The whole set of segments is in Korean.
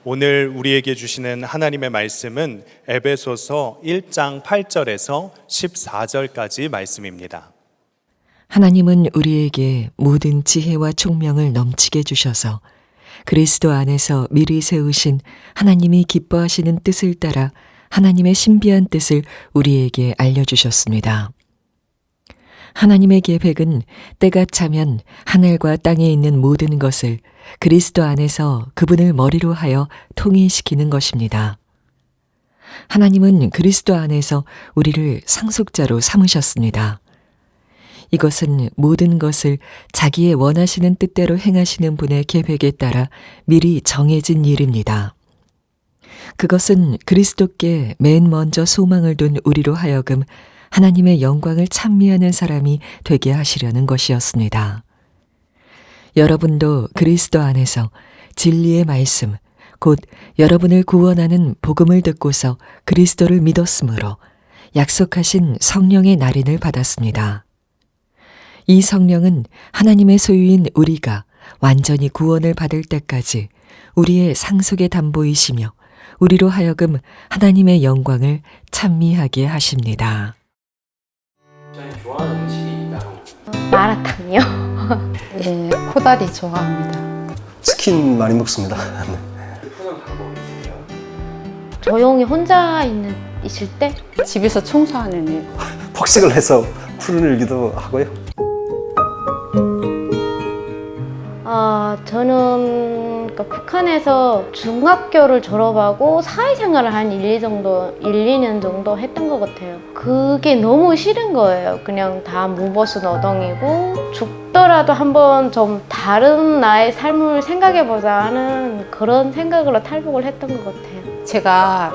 오늘 우리에게 주시는 하나님의 말씀은 에베소서 1장 8절에서 14절까지 말씀입니다. 하나님은 우리에게 모든 지혜와 총명을 넘치게 주셔서 그리스도 안에서 미리 세우신 하나님이 기뻐하시는 뜻을 따라 하나님의 신비한 뜻을 우리에게 알려주셨습니다. 하나님의 계획은 때가 차면 하늘과 땅에 있는 모든 것을 그리스도 안에서 그분을 머리로 하여 통일시키는 것입니다. 하나님은 그리스도 안에서 우리를 상속자로 삼으셨습니다. 이것은 모든 것을 자기의 원하시는 뜻대로 행하시는 분의 계획에 따라 미리 정해진 일입니다. 그것은 그리스도께 맨 먼저 소망을 둔 우리로 하여금 하나님의 영광을 찬미하는 사람이 되게 하시려는 것이었습니다. 여러분도 그리스도 안에서 진리의 말씀, 곧 여러분을 구원하는 복음을 듣고서 그리스도를 믿었으므로 약속하신 성령의 날인을 받았습니다. 이 성령은 하나님의 소유인 우리가 완전히 구원을 받을 때까지 우리의 상속의 담보이시며 우리로 하여금 하나님의 영광을 찬미하게 하십니다. 좋아하는 음식이 따로? 마라탕이요? 예, 코다리 좋아합니다. 치킨 많이 먹습니다. 푸는 방법이 있으세요? 조용히 혼자 있을 때? 집에서 청소하는 일. 폭식을 해서 푸는 일기도 하고요. 저는 북한에서 중학교를 졸업하고 사회생활을 한 1, 2년 정도 했던 것 같아요. 그게 너무 싫은 거예요. 그냥 다 무보수 노동이고 죽더라도 한번 좀 다른 나의 삶을 생각해보자 하는 그런 생각으로 탈북을 했던 것 같아요. 제가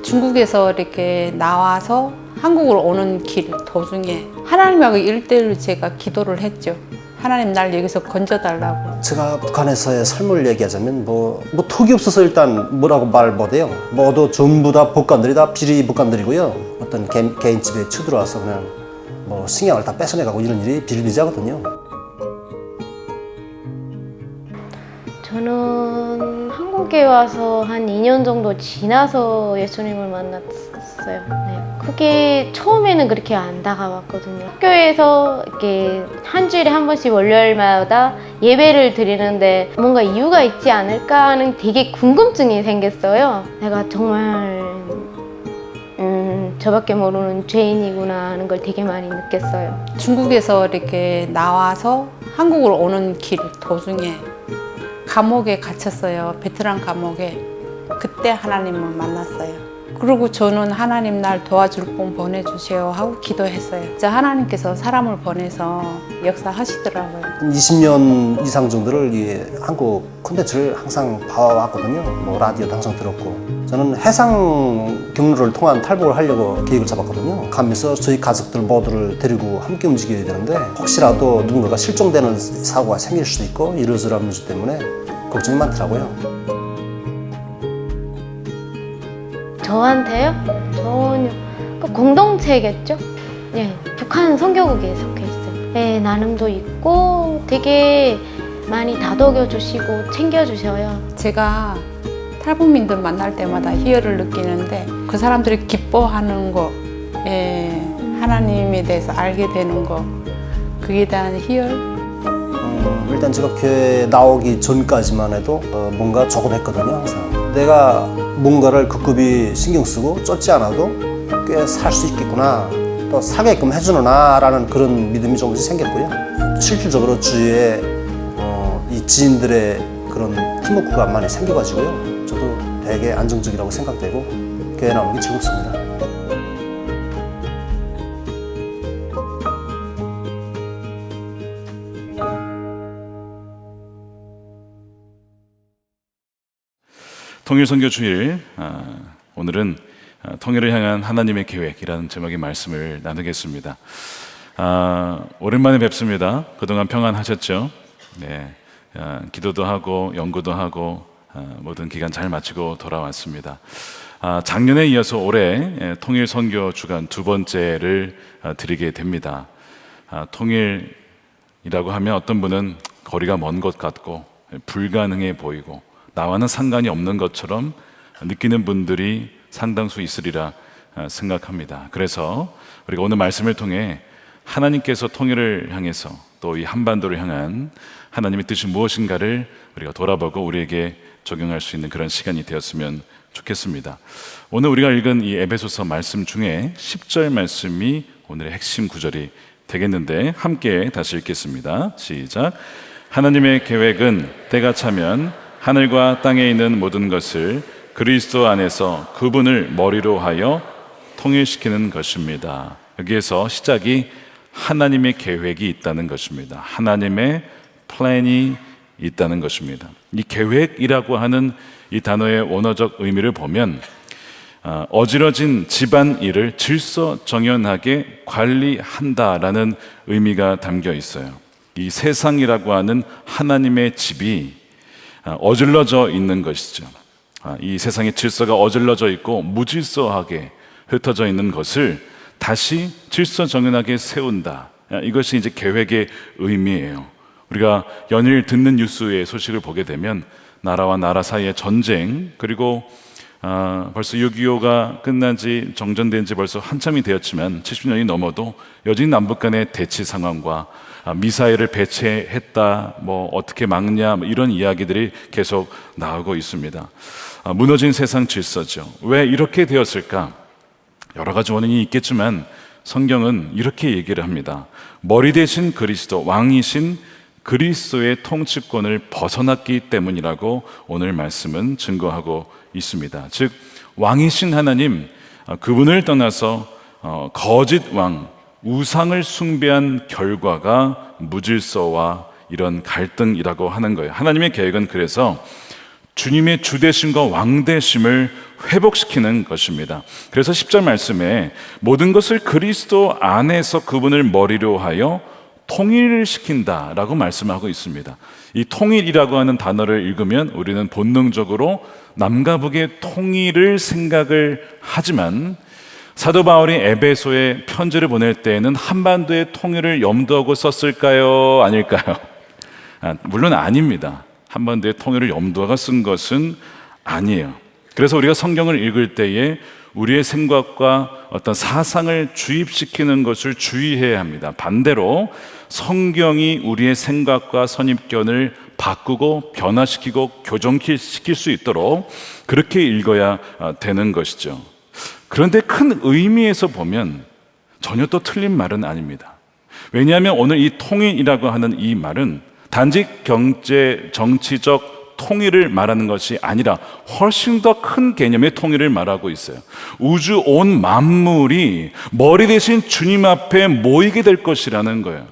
중국에서 이렇게 나와서 한국으로 오는 길 도중에 하나님하고 1대1로 제가 기도를 했죠. 하나님 날 여기서 건져달라고. 제가 북한에서의 삶을 얘기하자면 뭐 턱이 없어서 일단 뭐라고 말 못해요. 모두 전부 다 복관들이 다 비리 복관들이고요. 어떤 개인 집에 쳐들어와서 그냥 뭐 식량을 다 뺏어내가고 이런 일이 비일비재하거든요. 저는 한국에 와서 한 2년 정도 지나서 예수님을 만났어요. 네. 그게 처음에는 그렇게 안 다가왔거든요. 학교에서 이렇게 한 주일에 한 번씩 월요일마다 예배를 드리는데 뭔가 이유가 있지 않을까 하는 되게 궁금증이 생겼어요. 내가 정말 저밖에 모르는 죄인이구나 하는 걸 되게 많이 느꼈어요. 중국에서 이렇게 나와서 한국으로 오는 길 도중에 감옥에 갇혔어요. 베트남 감옥에. 그때 하나님을 만났어요. 그리고 저는 하나님 날 도와줄 분 보내주세요 하고 기도했어요. 진짜 하나님께서 사람을 보내서 역사하시더라고요. 한 20년 이상 정도를 이 한국 콘텐츠를 항상 봐왔거든요. 뭐 라디오도 항상 들었고. 저는 해상 경로를 통한 탈북을 하려고 계획을 잡았거든요. 가면서 저희 가족들 모두를 데리고 함께 움직여야 되는데 혹시라도 누군가가 실종되는 사고가 생길 수도 있고 이러저러한 문제 때문에 걱정이 많더라고요. 저한테요? 전혀. 공동체겠죠? 예, 북한 선교국에 속해 있어요. 예, 나눔도 있고 되게 많이 다독여 주시고 챙겨 주셔요. 제가 탈북민들 만날 때마다 희열을 느끼는데 그 사람들이 기뻐하는 거, 하나님에 대해서 알게 되는 거, 그에 대한 희열. 일단 제가 교회 나오기 전까지만 해도 뭔가 조금 했거든요. 항상 내가 뭔가를 급급히 신경 쓰고 쫓지 않아도 꽤 살 수 있겠구나, 또 사게끔 해주는구나 라는 그런 믿음이 조금씩 생겼고요. 실질적으로 주위에 이 지인들의 그런 팀워크가 많이 생겨가지고요. 저도 되게 안정적이라고 생각되고 교회 나오는 게 즐겁습니다. 통일선교 주일, 오늘은 통일을 향한 하나님의 계획이라는 제목의 말씀을 나누겠습니다. 오랜만에 뵙습니다. 그동안 평안하셨죠? 네, 기도도 하고 연구도 하고 모든 기간 잘 마치고 돌아왔습니다. 작년에 이어서 올해 통일선교 주간 두 번째를 드리게 됩니다. 통일이라고 하면 어떤 분은 거리가 먼 것 같고 불가능해 보이고 나와는 상관이 없는 것처럼 느끼는 분들이 상당수 있으리라 생각합니다. 그래서 우리가 오늘 말씀을 통해 하나님께서 통일을 향해서 또 이 한반도를 향한 하나님의 뜻이 무엇인가를 우리가 돌아보고 우리에게 적용할 수 있는 그런 시간이 되었으면 좋겠습니다. 오늘 우리가 읽은 이 에베소서 말씀 중에 10절 말씀이 오늘의 핵심 구절이 되겠는데 함께 다시 읽겠습니다. 시작. 하나님의 계획은 때가 차면 하늘과 땅에 있는 모든 것을 그리스도 안에서 그분을 머리로 하여 통일시키는 것입니다. 여기에서 시작이 하나님의 계획이 있다는 것입니다. 하나님의 플랜이 있다는 것입니다. 이 계획이라고 하는 이 단어의 원어적 의미를 보면 어지러진 집안일을 질서정연하게 관리한다라는 의미가 담겨 있어요. 이 세상이라고 하는 하나님의 집이 어질러져 있는 것이죠. 이 세상의 질서가 어질러져 있고 무질서하게 흩어져 있는 것을 다시 질서정연하게 세운다. 이것이 이제 계획의 의미예요. 우리가 연일 듣는 뉴스의 소식을 보게 되면 나라와 나라 사이의 전쟁, 그리고 벌써 6.25가 끝난 지 정전된 지 벌써 한참이 되었지만 70년이 넘어도 여전히 남북 간의 대치 상황과 미사일을 배치했다, 뭐 어떻게 막냐, 이런 이야기들이 계속 나오고 있습니다. 무너진 세상 질서죠. 왜 이렇게 되었을까? 여러 가지 원인이 있겠지만 성경은 이렇게 얘기를 합니다. 머리 대신 그리스도, 왕이신 그리스도의 통치권을 벗어났기 때문이라고 오늘 말씀은 증거하고 있습니다. 즉 왕이신 하나님, 그분을 떠나서 거짓 왕, 우상을 숭배한 결과가 무질서와 이런 갈등이라고 하는 거예요. 하나님의 계획은 그래서 주님의 주되심과 왕되심을 회복시키는 것입니다. 그래서 10절 말씀에 모든 것을 그리스도 안에서 그분을 머리로 하여 통일을 시킨다라고 말씀하고 있습니다. 이 통일이라고 하는 단어를 읽으면 우리는 본능적으로 남과 북의 통일을 생각을 하지만 사도 바울이 에베소에 편지를 보낼 때에는 한반도의 통일을 염두하고 썼을까요? 아닐까요? 물론 아닙니다. 한반도의 통일을 염두하고 쓴 것은 아니에요. 그래서 우리가 성경을 읽을 때에 우리의 생각과 어떤 사상을 주입시키는 것을 주의해야 합니다. 반대로 성경이 우리의 생각과 선입견을 바꾸고 변화시키고 교정시킬 수 있도록 그렇게 읽어야 되는 것이죠. 그런데 큰 의미에서 보면 전혀 또 틀린 말은 아닙니다. 왜냐하면 오늘 이 통일이라고 하는 이 말은 단지 경제, 정치적 통일을 말하는 것이 아니라 훨씬 더 큰 개념의 통일을 말하고 있어요. 우주 온 만물이 머리 대신 주님 앞에 모이게 될 것이라는 거예요.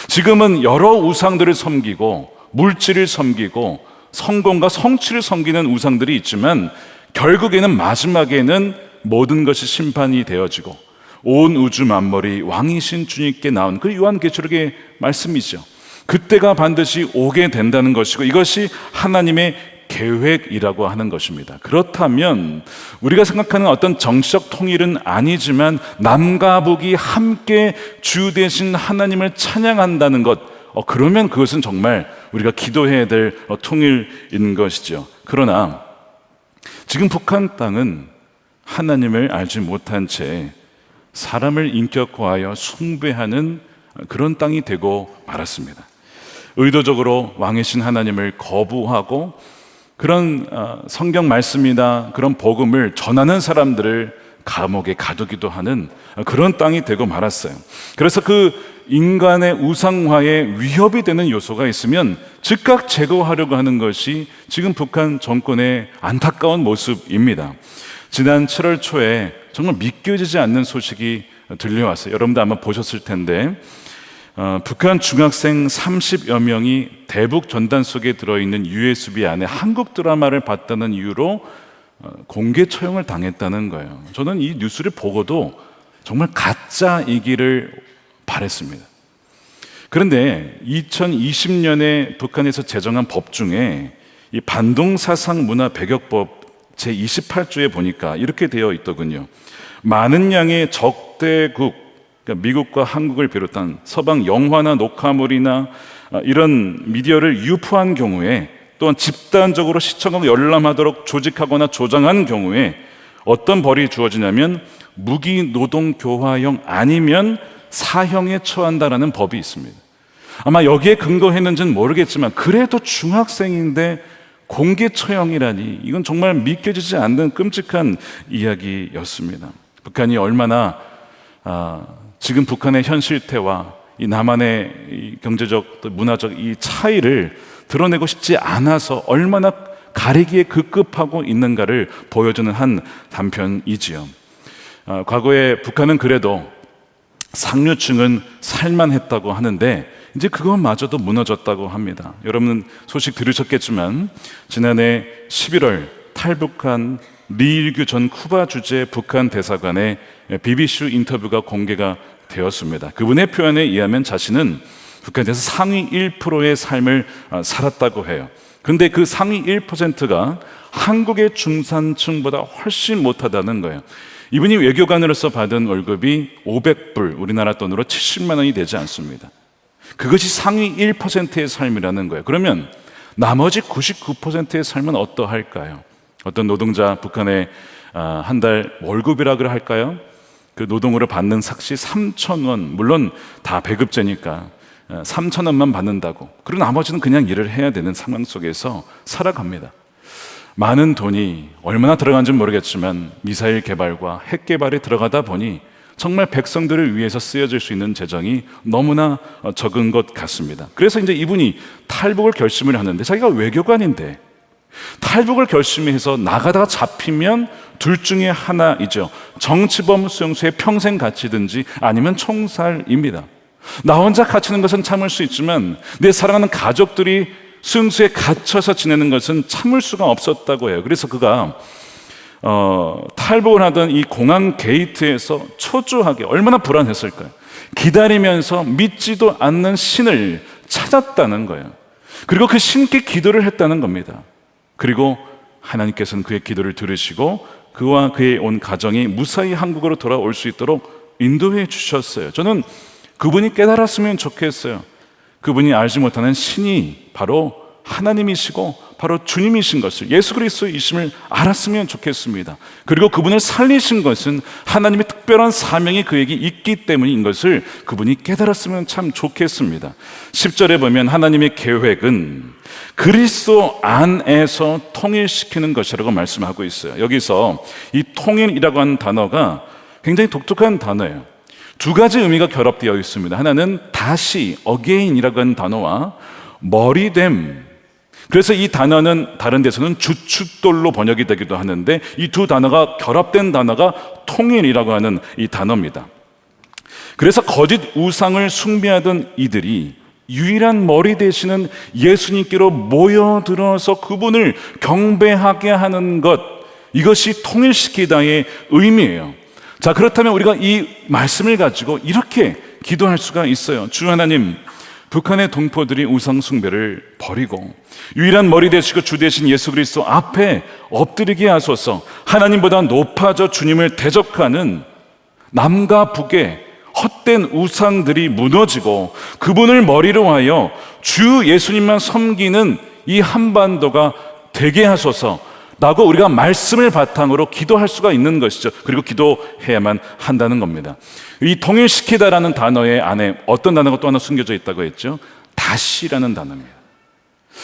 지금은 여러 우상들을 섬기고 물질을 섬기고 성공과 성취를 섬기는 우상들이 있지만 결국에는 마지막에는 모든 것이 심판이 되어지고 온 우주 만물이 왕이신 주님께 나온 그 요한계시록의 말씀이죠. 그때가 반드시 오게 된다는 것이고 이것이 하나님의 계획이라고 하는 것입니다. 그렇다면 우리가 생각하는 어떤 정치적 통일은 아니지만 남과 북이 함께 주 되신 하나님을 찬양한다는 것, 그러면 그것은 정말 우리가 기도해야 될 통일인 것이죠. 그러나 지금 북한 땅은 하나님을 알지 못한 채 사람을 인격화하여 숭배하는 그런 땅이 되고 말았습니다. 의도적으로 왕이신 하나님을 거부하고 그런 성경 말씀이나 그런 복음을 전하는 사람들을 감옥에 가두기도 하는 그런 땅이 되고 말았어요. 그래서 그 인간의 우상화에 위협이 되는 요소가 있으면 즉각 제거하려고 하는 것이 지금 북한 정권의 안타까운 모습입니다. 지난 7월 초에 정말 믿겨지지 않는 소식이 들려왔어요. 여러분도 아마 보셨을 텐데 북한 중학생 30여 명이 대북 전단 속에 들어있는 USB 안에 한국 드라마를 봤다는 이유로 공개 처형을 당했다는 거예요. 저는 이 뉴스를 보고도 정말 가짜이기를 바랬습니다. 그런데 2020년에 북한에서 제정한 법 중에 이 반동사상 문화 배격법 제28조에 보니까 이렇게 되어 있더군요. 많은 양의 적대국, 그러니까 미국과 한국을 비롯한 서방 영화나 녹화물이나 이런 미디어를 유포한 경우에 또한 집단적으로 시청하고 열람하도록 조직하거나 조장한 경우에 어떤 벌이 주어지냐면 무기 노동 교화형 아니면 사형에 처한다라는 법이 있습니다. 아마 여기에 근거했는지는 모르겠지만 그래도 중학생인데 공개 처형이라니 이건 정말 믿겨지지 않는 끔찍한 이야기였습니다. 북한이 얼마나 지금 북한의 현 실태와 이 남한의 이 경제적 또 문화적 이 차이를 드러내고 싶지 않아서 얼마나 가리기에 급급하고 있는가를 보여주는 한 단편이지요. 과거에 북한은 그래도 상류층은 살만했다고 하는데 이제 그것마저도 무너졌다고 합니다. 여러분 소식 들으셨겠지만 지난해 11월 탈북한 리일규 전 쿠바 주재 북한 대사관의 BBC 인터뷰가 공개가 되었습니다. 그분의 표현에 의하면 자신은 북한에서 상위 1%의 삶을 살았다고 해요. 근데 그 상위 1%가 한국의 중산층보다 훨씬 못하다는 거예요. 이분이 외교관으로서 받은 월급이 500불, 우리나라 돈으로 70만 원이 되지 않습니다. 그것이 상위 1%의 삶이라는 거예요. 그러면 나머지 99%의 삶은 어떠할까요? 어떤 노동자, 북한의 한 달 월급이라 그래 할까요? 그 노동으로 받는 삭시 3,000원, 물론 다 배급제니까 3,000원만 받는다고. 그리고 나머지는 그냥 일을 해야 되는 상황 속에서 살아갑니다. 많은 돈이 얼마나 들어간지는 모르겠지만 미사일 개발과 핵 개발에 들어가다 보니 정말 백성들을 위해서 쓰여질 수 있는 재정이 너무나 적은 것 같습니다. 그래서 이제 이분이 탈북을 결심을 하는데 자기가 외교관인데 탈북을 결심해서 나가다가 잡히면 둘 중에 하나이죠. 정치범 수용소에 평생 갇히든지 아니면 총살입니다. 나 혼자 갇히는 것은 참을 수 있지만 내 사랑하는 가족들이 수용소에 갇혀서 지내는 것은 참을 수가 없었다고 해요. 그래서 그가 탈북을 하던 이 공항 게이트에서 초조하게 얼마나 불안했을까요? 기다리면서 믿지도 않는 신을 찾았다는 거예요. 그리고 그 신께 기도를 했다는 겁니다. 그리고 하나님께서는 그의 기도를 들으시고 그와 그의 온 가정이 무사히 한국으로 돌아올 수 있도록 인도해 주셨어요. 저는 그분이 깨달았으면 좋겠어요. 그분이 알지 못하는 신이 바로 하나님이시고 바로 주님이신 것을, 예수 그리스도이심을 알았으면 좋겠습니다. 그리고 그분을 살리신 것은 하나님의 특별한 사명이 그에게 있기 때문인 것을 그분이 깨달았으면 참 좋겠습니다. 10절에 보면 하나님의 계획은 그리스도 안에서 통일시키는 것이라고 말씀하고 있어요. 여기서 이 통일이라고 하는 단어가 굉장히 독특한 단어예요. 두 가지 의미가 결합되어 있습니다. 하나는 다시, again이라고 하는 단어와 머리됨. 그래서 이 단어는 다른 데서는 주춧돌로 번역이 되기도 하는데 이 두 단어가 결합된 단어가 통일이라고 하는 이 단어입니다. 그래서 거짓 우상을 숭배하던 이들이 유일한 머리 되시는 예수님께로 모여들어서 그분을 경배하게 하는 것, 이것이 통일시키다의 의미예요. 자, 그렇다면 우리가 이 말씀을 가지고 이렇게 기도할 수가 있어요. 주 하나님, 북한의 동포들이 우상 숭배를 버리고 유일한 머리 되시고 주 되신 예수 그리스도 앞에 엎드리게 하소서. 하나님보다 높아져 주님을 대적하는 남과 북의 헛된 우상들이 무너지고 그분을 머리로 하여 주 예수님만 섬기는 이 한반도가 되게 하소서 라고 우리가 말씀을 바탕으로 기도할 수가 있는 것이죠. 그리고 기도해야만 한다는 겁니다. 이 통일시키다라는 단어의 안에 어떤 단어가 또 하나 숨겨져 있다고 했죠? 다시라는 단어입니다.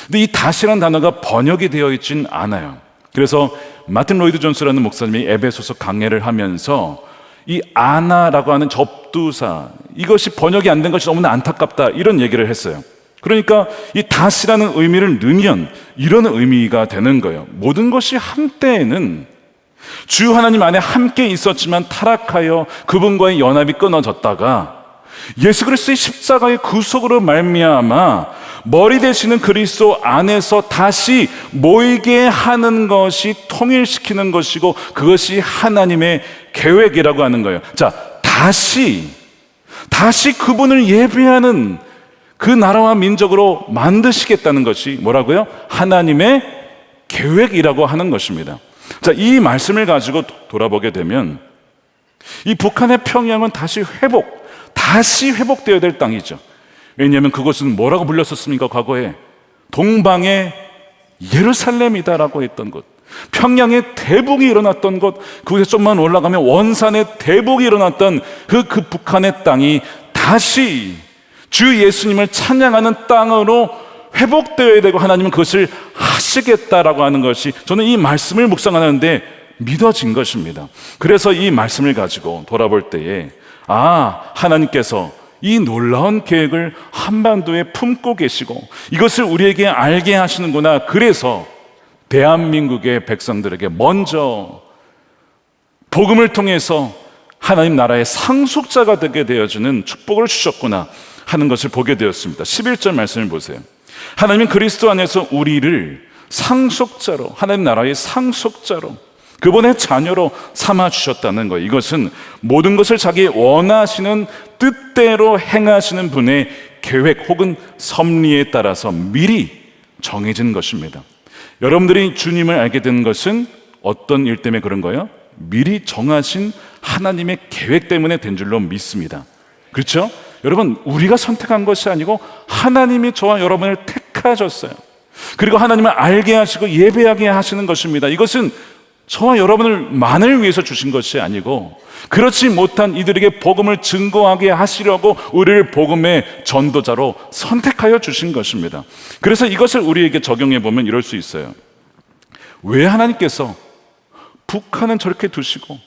근데 이 다시라는 단어가 번역이 되어 있진 않아요. 그래서 마틴 로이드 존스라는 목사님이 에베소서 강해를 하면서 이 아나라고 하는 접두사, 이것이 번역이 안 된 것이 너무나 안타깝다, 이런 얘기를 했어요. 그러니까 이 다시라는 의미를 넣으면 이런 의미가 되는 거예요. 모든 것이 한때에는 주 하나님 안에 함께 있었지만 타락하여 그분과의 연합이 끊어졌다가 예수 그리스도의 십자가의 구속으로 말미암아 머리 되시는 그리스도 안에서 다시 모이게 하는 것이 통일시키는 것이고 그것이 하나님의 계획이라고 하는 거예요. 자, 다시 그분을 예배하는 그 나라와 민족으로 만드시겠다는 것이 뭐라고요? 하나님의 계획이라고 하는 것입니다. 자, 이 말씀을 가지고 돌아보게 되면 이 북한의 평양은 다시 회복되어야 될 땅이죠. 왜냐하면 그것은 뭐라고 불렸었습니까? 과거에 동방의 예루살렘이다라고 했던 곳, 평양의 대북이 일어났던 곳, 그곳에 좀만 올라가면 원산의 대북이 일어났던 그 북한의 땅이 다시 주 예수님을 찬양하는 땅으로 회복되어야 되고 하나님은 그것을 하시겠다라고 하는 것이 저는 이 말씀을 묵상하는데 믿어진 것입니다. 그래서 이 말씀을 가지고 돌아볼 때에 하나님께서 이 놀라운 계획을 한반도에 품고 계시고 이것을 우리에게 알게 하시는구나. 그래서 대한민국의 백성들에게 먼저 복음을 통해서 하나님 나라의 상속자가 되게 되어주는 축복을 주셨구나 하는 것을 보게 되었습니다. 11절 말씀을 보세요. 하나님은 그리스도 안에서 우리를 상속자로, 하나님 나라의 상속자로, 그분의 자녀로 삼아주셨다는 거예요. 이것은 모든 것을 자기 원하시는 뜻대로 행하시는 분의 계획 혹은 섭리에 따라서 미리 정해진 것입니다. 여러분들이 주님을 알게 된 것은 어떤 일 때문에 그런 거예요? 미리 정하신 하나님의 계획 때문에 된 줄로 믿습니다. 그렇죠? 여러분, 우리가 선택한 것이 아니고 하나님이 저와 여러분을 택하셨어요. 그리고 하나님을 알게 하시고 예배하게 하시는 것입니다. 이것은 저와 여러분을만을 위해서 주신 것이 아니고 그렇지 못한 이들에게 복음을 증거하게 하시려고 우리를 복음의 전도자로 선택하여 주신 것입니다. 그래서 이것을 우리에게 적용해 보면 이럴 수 있어요. 왜 하나님께서 북한은 저렇게 두시고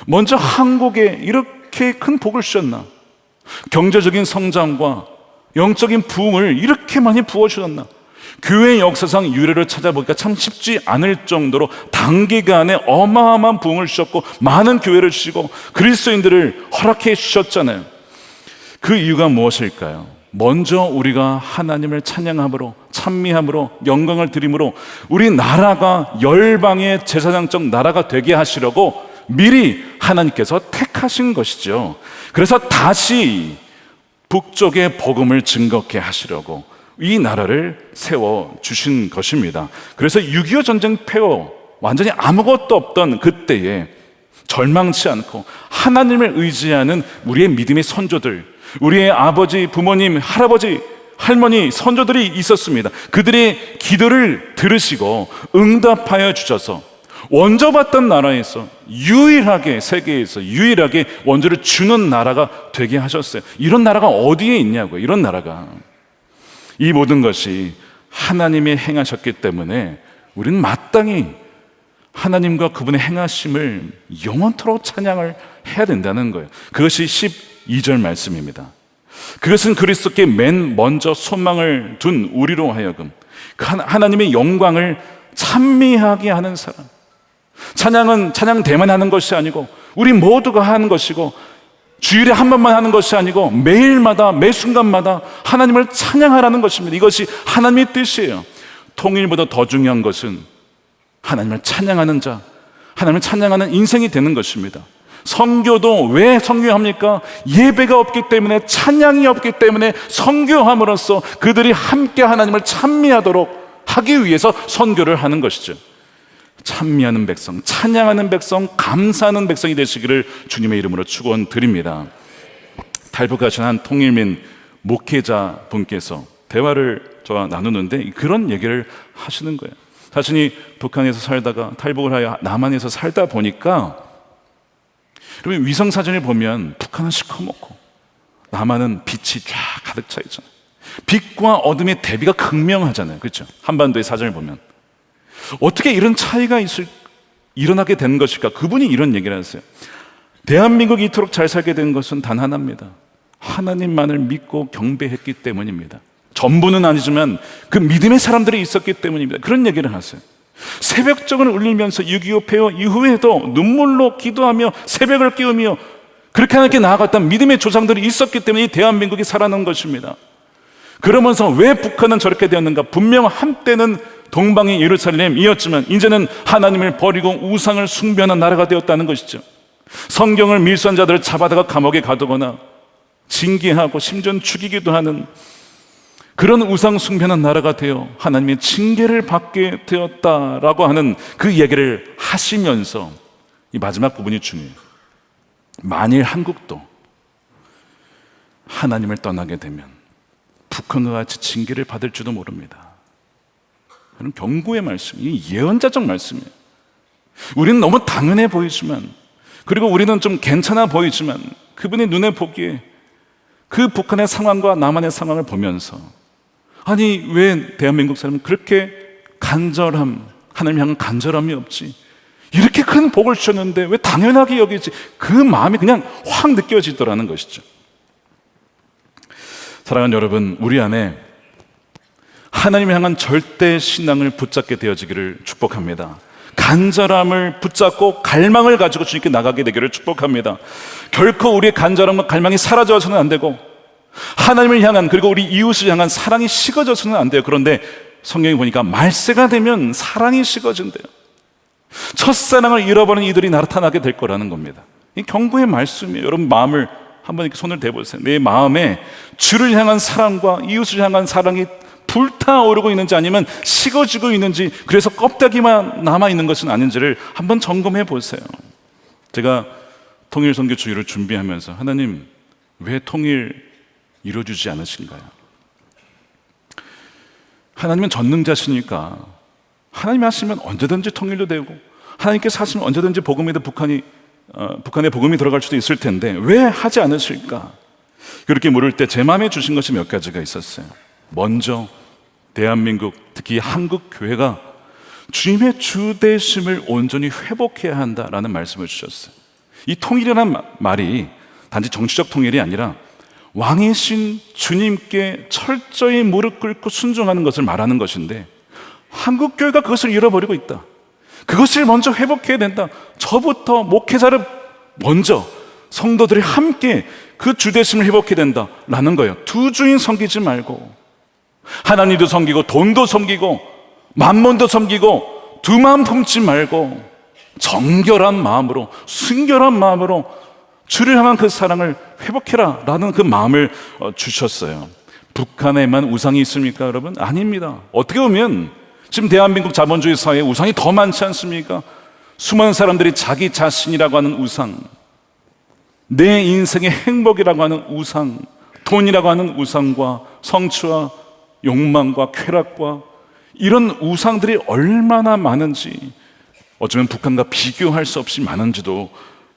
먼저 한국에 이렇게 큰 복을 주셨나? 경제적인 성장과 영적인 부흥을 이렇게 많이 부어주셨나? 교회 역사상 유래를 찾아보니까 참 쉽지 않을 정도로 단기간에 어마어마한 부흥을 주셨고 많은 교회를 주시고 그리스도인들을 허락해 주셨잖아요. 그 이유가 무엇일까요? 먼저 우리가 하나님을 찬양함으로, 찬미함으로, 영광을 드림으로 우리 나라가 열방의 제사장적 나라가 되게 하시려고 미리 하나님께서 택하신 것이죠. 그래서 다시 북쪽의 복음을 증거케 하시려고 이 나라를 세워주신 것입니다. 그래서 6.25 전쟁 폐허 완전히 아무것도 없던 그때에 절망치 않고 하나님을 의지하는 우리의 믿음의 선조들, 우리의 아버지, 부모님, 할아버지, 할머니, 선조들이 있었습니다. 그들의 기도를 들으시고 응답하여 주셔서 원조받던 나라에서 유일하게, 세계에서 유일하게 원조를 주는 나라가 되게 하셨어요. 이런 나라가 어디에 있냐고요. 이런 나라가. 이 모든 것이 하나님이 행하셨기 때문에 우리는 마땅히 하나님과 그분의 행하심을 영원토록 찬양을 해야 된다는 거예요. 그것이 12절 말씀입니다. 그것은 그리스도께 맨 먼저 소망을 둔 우리로 하여금 하나님의 영광을 찬미하게 하는 사람. 찬양은 찬양대만 하는 것이 아니고 우리 모두가 하는 것이고 주일에 한 번만 하는 것이 아니고 매일마다 매 순간마다 하나님을 찬양하라는 것입니다. 이것이 하나님의 뜻이에요. 통일보다 더 중요한 것은 하나님을 찬양하는 자, 하나님을 찬양하는 인생이 되는 것입니다. 선교도 왜 선교합니까? 예배가 없기 때문에, 찬양이 없기 때문에 선교함으로써 그들이 함께 하나님을 찬미하도록 하기 위해서 선교를 하는 것이죠. 찬미하는 백성, 찬양하는 백성, 감사하는 백성이 되시기를 주님의 이름으로 축원드립니다. 탈북하신 한 통일민 목회자 분께서 대화를 저와 나누는데 그런 얘기를 하시는 거예요. 자신이 북한에서 살다가 탈북을 하여 남한에서 살다 보니까 여러분 위성사진을 보면 북한은 시커멓고 남한은 빛이 쫙 가득 차 있잖아요. 빛과 어둠의 대비가 극명하잖아요. 그렇죠? 한반도의 사진을 보면 어떻게 이런 차이가 일어나게 된 것일까? 그분이 이런 얘기를 하세요. 대한민국이 이토록 잘 살게 된 것은 단 하나입니다. 하나님만을 믿고 경배했기 때문입니다. 전부는 아니지만 그 믿음의 사람들이 있었기 때문입니다. 그런 얘기를 하세요. 새벽적을 울리면서 6.25 폐허 이후에도 눈물로 기도하며 새벽을 깨우며 그렇게 하나님께 나아갔던 믿음의 조상들이 있었기 때문에 이 대한민국이 살아난 것입니다. 그러면서 왜 북한은 저렇게 되었는가? 분명 한때는 동방의 예루살렘이었지만 이제는 하나님을 버리고 우상을 숭배하는 나라가 되었다는 것이죠. 성경을 밀수한 자들을 잡아다가 감옥에 가두거나 징계하고 심지어는 죽이기도 하는 그런 우상 숭배하는 나라가 되어 하나님의 징계를 받게 되었다라고 하는 그 얘기를 하시면서 이 마지막 부분이 중요해요. 만일 한국도 하나님을 떠나게 되면 북한과 같이 징계를 받을지도 모릅니다. 그런 경고의 말씀이 예언자적 말씀이에요. 우리는 너무 당연해 보이지만, 그리고 우리는 좀 괜찮아 보이지만, 그분의 눈에 보기에 그 북한의 상황과 남한의 상황을 보면서, 아니 왜 대한민국 사람은 그렇게 하나님 향한 간절함이 없지? 이렇게 큰 복을 주셨는데 왜 당연하게 여기지? 그 마음이 그냥 확 느껴지더라는 것이죠. 사랑하는 여러분, 우리 안에 하나님을 향한 절대 신앙을 붙잡게 되어지기를 축복합니다. 간절함을 붙잡고 갈망을 가지고 주님께 나가게 되기를 축복합니다. 결코 우리의 간절함과 갈망이 사라져서는 안 되고, 하나님을 향한, 그리고 우리 이웃을 향한 사랑이 식어져서는 안 돼요. 그런데 성경에 보니까 말세가 되면 사랑이 식어진대요. 첫사랑을 잃어버린 이들이 나타나게 될 거라는 겁니다. 이 경고의 말씀이에요. 여러분 마음을 한번 이렇게 손을 대보세요. 내 마음에 주를 향한 사랑과 이웃을 향한 사랑이 불타오르고 있는지 아니면 식어지고 있는지, 그래서 껍데기만 남아있는 것은 아닌지를 한번 점검해 보세요. 제가 통일 선교 주일을 준비하면서 하나님 왜 통일 이루어주지 않으신가요? 하나님은 전능자시니까 하나님이 하시면 언제든지 통일도 되고, 하나님께서 하시면 언제든지 복음에도 북한에 복음이 들어갈 수도 있을 텐데 왜 하지 않으실까? 그렇게 물을 때 제 마음에 주신 것이 몇 가지가 있었어요. 먼저 대한민국, 특히 한국 교회가 주님의 주되심을 온전히 회복해야 한다라는 말씀을 주셨어요. 이 통일이라는 말이 단지 정치적 통일이 아니라 왕이신 주님께 철저히 무릎 꿇고 순종하는 것을 말하는 것인데, 한국 교회가 그것을 잃어버리고 있다. 그것을 먼저 회복해야 된다. 저부터 목회자를 먼저 성도들이 함께 그 주되심을 회복해야 된다라는 거예요. 두 주인 섬기지 말고, 하나님도 섬기고 돈도 섬기고 만몬도 섬기고 두 마음 품지 말고 정결한 마음으로, 순결한 마음으로 주를 향한 그 사랑을 회복해라 라는 그 마음을 주셨어요. 북한에만 우상이 있습니까, 여러분? 아닙니다. 어떻게 보면 지금 대한민국 자본주의 사회에 우상이 더 많지 않습니까? 수많은 사람들이 자기 자신이라고 하는 우상, 내 인생의 행복이라고 하는 우상, 돈이라고 하는 우상과 성취와 욕망과 쾌락과 이런 우상들이 얼마나 많은지, 어쩌면 북한과 비교할 수 없이 많은지도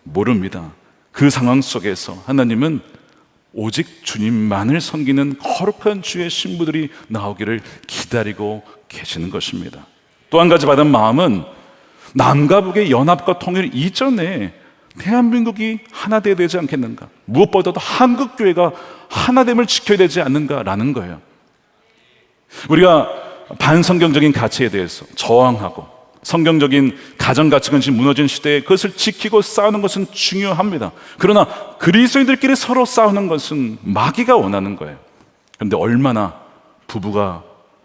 모릅니다. 그 상황 속에서 하나님은 오직 주님만을 섬기는 거룩한 주의 신부들이 나오기를 기다리고 계시는 것입니다. 또 한 가지 받은 마음은 남과 북의 연합과 통일 이전에 대한민국이 하나 되어야 되지 않겠는가, 무엇보다도 한국교회가 하나됨을 지켜야 되지 않는가라는 거예요. 우리가 반성경적인 가치에 대해서 저항하고 성경적인 가정가치가 지금 무너진 시대에 그것을 지키고 싸우는 것은 중요합니다. 그러나 그리스도인들끼리 서로 싸우는 것은 마귀가 원하는 거예요. 그런데 얼마나 부부가,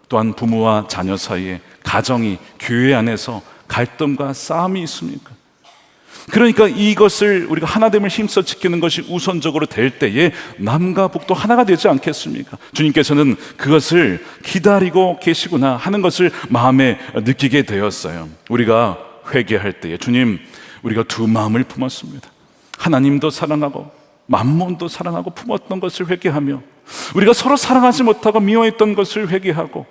또한 부모와 자녀 사이에, 가정이, 교회 안에서 갈등과 싸움이 있습니까? 그러니까 이것을 우리가 하나됨을 힘써 지키는 것이 우선적으로 될 때에 남과 북도 하나가 되지 않겠습니까? 주님께서는 그것을 기다리고 계시구나 하는 것을 마음에 느끼게 되었어요. 우리가 회개할 때에 주님, 우리가 두 마음을 품었습니다. 하나님도 사랑하고 만몬도 사랑하고 품었던 것을 회개하며, 우리가 서로 사랑하지 못하고 미워했던 것을 회개하고,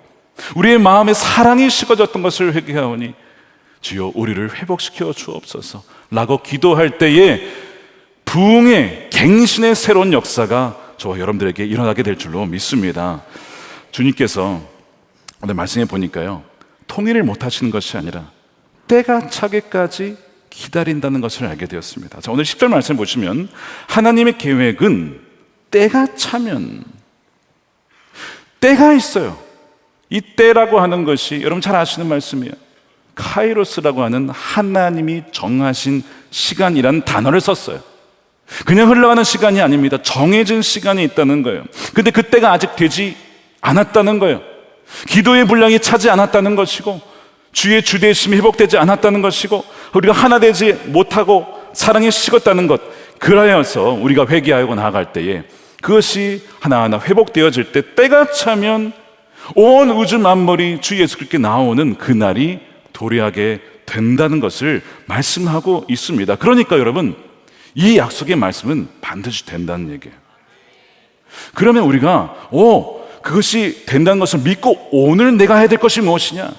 우리의 마음에 사랑이 식어졌던 것을 회개하오니 주여 우리를 회복시켜 주옵소서 라고 기도할 때에 부흥의, 갱신의 새로운 역사가 저와 여러분들에게 일어나게 될 줄로 믿습니다. 주님께서 오늘 말씀해 보니까요, 통일을 못 하시는 것이 아니라 때가 차기까지 기다린다는 것을 알게 되었습니다. 자, 오늘 10절 말씀 보시면 하나님의 계획은 때가 차면, 때가 있어요. 이 때라고 하는 것이 여러분 잘 아시는 말씀이에요. 카이로스라고 하는 하나님이 정하신 시간이라는 단어를 썼어요. 그냥 흘러가는 시간이 아닙니다. 정해진 시간이 있다는 거예요. 근데 그때가 아직 되지 않았다는 거예요. 기도의 분량이 차지 않았다는 것이고, 주의 주되심이 회복되지 않았다는 것이고, 우리가 하나 되지 못하고 사랑이 식었다는 것, 그러하여서 우리가 회개하고 나아갈 때에 그것이 하나하나 회복되어질 때 때가 차면 온 우주 만물이 주 예수 그리스도께 나오는 그날이 도래하게 된다는 것을 말씀하고 있습니다. 그러니까 여러분, 이 약속의 말씀은 반드시 된다는 얘기예요. 그러면 우리가 그것이 된다는 것을 믿고 오늘 내가 해야 될 것이 무엇이냐?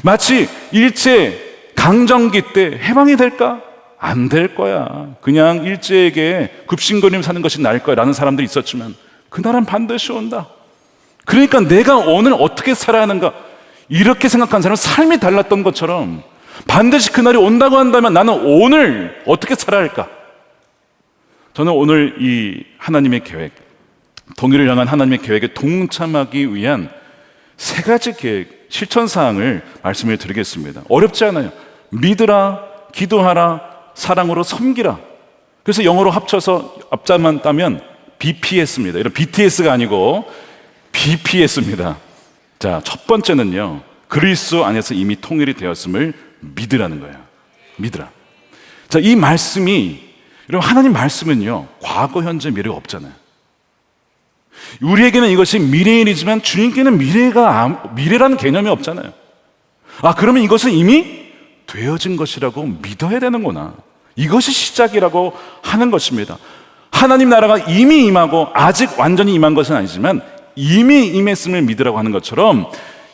마치 일제 강점기 때 해방이 될까? 안 될 거야. 그냥 일제에게 굽신거리며 사는 것이 나을 거야 라는 사람들이 있었지만 그날은 반드시 온다. 그러니까 내가 오늘 어떻게 살아야 하는가, 이렇게 생각한 사람은 삶이 달랐던 것처럼 반드시 그날이 온다고 한다면 나는 오늘 어떻게 살아야 할까? 저는 오늘 이 하나님의 계획, 통일을 향한 하나님의 계획에 동참하기 위한 3가지 계획, 실천사항을 말씀을 드리겠습니다. 어렵지 않아요. 믿으라, 기도하라, 사랑으로 섬기라. 그래서 영어로 합쳐서 앞자만 따면 BPS입니다. 이런 BTS가 아니고 BPS입니다. 자, 첫 번째는요, 그리스도 안에서 이미 통일이 되었음을 믿으라는 거예요. 믿으라. 자, 이 말씀이, 여러분, 하나님 말씀은요, 과거, 현재, 미래가 없잖아요. 우리에게는 이것이 미래일이지만 주님께는 미래라는 개념이 없잖아요. 아, 그러면 이것은 이미 되어진 것이라고 믿어야 되는구나. 이것이 시작이라고 하는 것입니다. 하나님 나라가 이미 임하고 아직 완전히 임한 것은 아니지만 이미 임했음을 믿으라고 하는 것처럼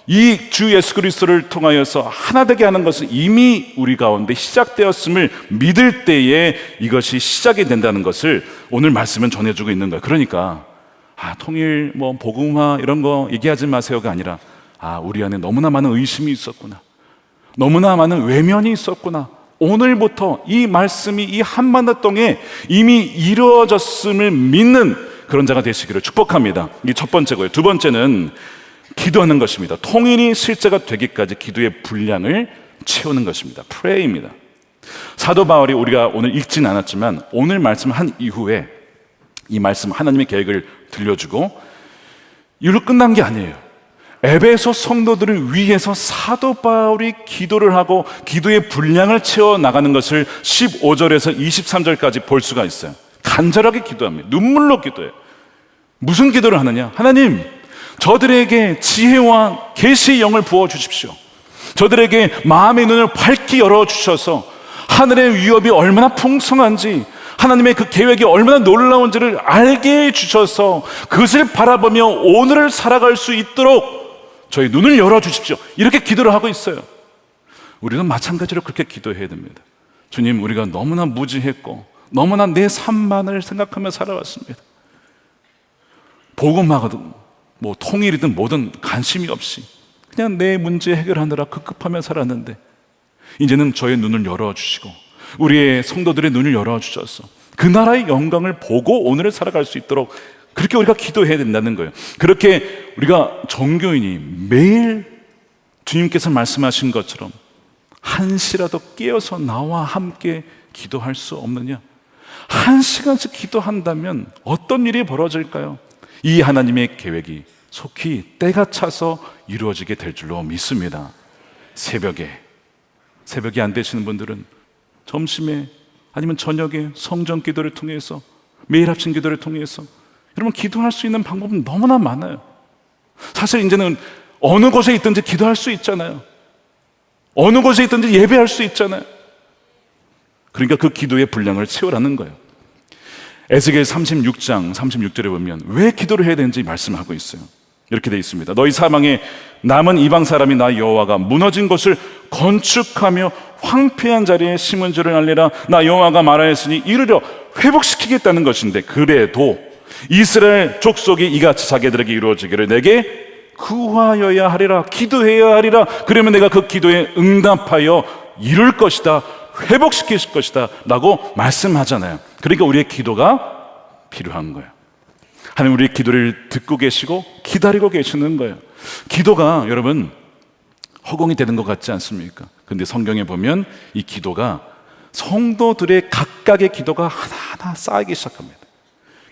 이 주 예수 그리스도를 통하여서 하나 되게 하는 것은 이미 우리 가운데 시작되었음을 믿을 때에 이것이 시작이 된다는 것을 오늘 말씀은 전해주고 있는 거예요. 그러니까 통일, 복음화 이런 거 얘기하지 마세요가 아니라 우리 안에 너무나 많은 의심이 있었구나, 너무나 많은 외면이 있었구나, 오늘부터 이 말씀이 이 한반도 땅에 이미 이루어졌음을 믿는 그런 자가 되시기를 축복합니다. 이게 첫 번째고요. 두 번째는 기도하는 것입니다. 통일이 실제가 되기까지 기도의 분량을 채우는 것입니다. 프레이입니다. 사도 바울이 우리가 오늘 읽진 않았지만 오늘 말씀한 이후에 이 말씀 하나님의 계획을 들려주고 이로 끝난 게 아니에요. 에베소 성도들을 위해서 사도 바울이 기도를 하고 기도의 분량을 채워 나가는 것을 15절에서 23절까지 볼 수가 있어요. 간절하게 기도합니다. 눈물로 기도해요. 무슨 기도를 하느냐? 하나님, 저들에게 지혜와 계시의 영을 부어주십시오. 저들에게 마음의 눈을 밝히 열어주셔서 하늘의 위협이 얼마나 풍성한지, 하나님의 그 계획이 얼마나 놀라운지를 알게 해주셔서 그것을 바라보며 오늘을 살아갈 수 있도록 저희 눈을 열어주십시오. 이렇게 기도를 하고 있어요. 우리는 마찬가지로 그렇게 기도해야 됩니다. 주님, 우리가 너무나 무지했고 너무나 내 삶만을 생각하며 살아왔습니다. 복음화거든 통일이든 뭐든 관심이 없이 그냥 내 문제 해결하느라 급급하며 살았는데 이제는 저의 눈을 열어주시고 우리의 성도들의 눈을 열어주셔서 그 나라의 영광을 보고 오늘을 살아갈 수 있도록 그렇게 우리가 기도해야 된다는 거예요. 그렇게 우리가 종교인이 매일 주님께서 말씀하신 것처럼 한시라도 깨어서 나와 함께 기도할 수 없느냐? 1시간씩 기도한다면 어떤 일이 벌어질까요? 이 하나님의 계획이 속히 때가 차서 이루어지게 될 줄로 믿습니다. 새벽이 안 되시는 분들은 점심에 아니면 저녁에 성전 기도를 통해서 매일 아침 기도를 통해서 여러분 기도할 수 있는 방법은 너무나 많아요. 사실 이제는 어느 곳에 있든지 기도할 수 있잖아요. 어느 곳에 있든지 예배할 수 있잖아요. 그러니까 그 기도의 분량을 채우라는 거예요. 에스겔 36장 36절에 보면 왜 기도를 해야 되는지 말씀하고 있어요. 이렇게 되어 있습니다. 너희 사방에 남은 이방 사람이 나 여호와가 무너진 곳을 건축하며 황폐한 자리에 심은 줄을 알리라. 나 여호와가 말하였으니 이르려 회복시키겠다는 것인데 그래도 이스라엘 족속이 이같이 자기들에게 이루어지기를 내게 구하여야 하리라. 기도해야 하리라. 그러면 내가 그 기도에 응답하여 이룰 것이다. 회복시킬 것이다 라고 말씀하잖아요. 그러니까 우리의 기도가 필요한 거예요. 하나님 우리의 기도를 듣고 계시고 기다리고 계시는 거예요. 기도가 여러분 허공이 되는 것 같지 않습니까? 근데 성경에 보면 이 기도가 성도들의 각각의 기도가 하나하나 쌓이기 시작합니다.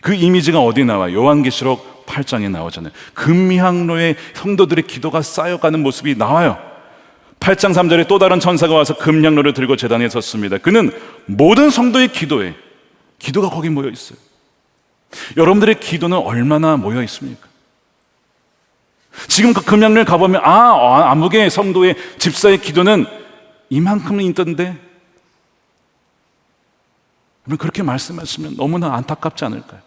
그 이미지가 어디 나와요? 요한계시록 8장에 나오잖아요. 금향로에 성도들의 기도가 쌓여가는 모습이 나와요. 8장 3절에 또 다른 천사가 와서 금향로를 들고 제단에 섰습니다. 그는 모든 성도의 기도가 거기 모여 있어요. 여러분들의 기도는 얼마나 모여 있습니까? 지금 그 금향로에 가보면 아무개 성도의 집사의 기도는 이만큼은 있던데 그렇게 말씀하시면 너무나 안타깝지 않을까요?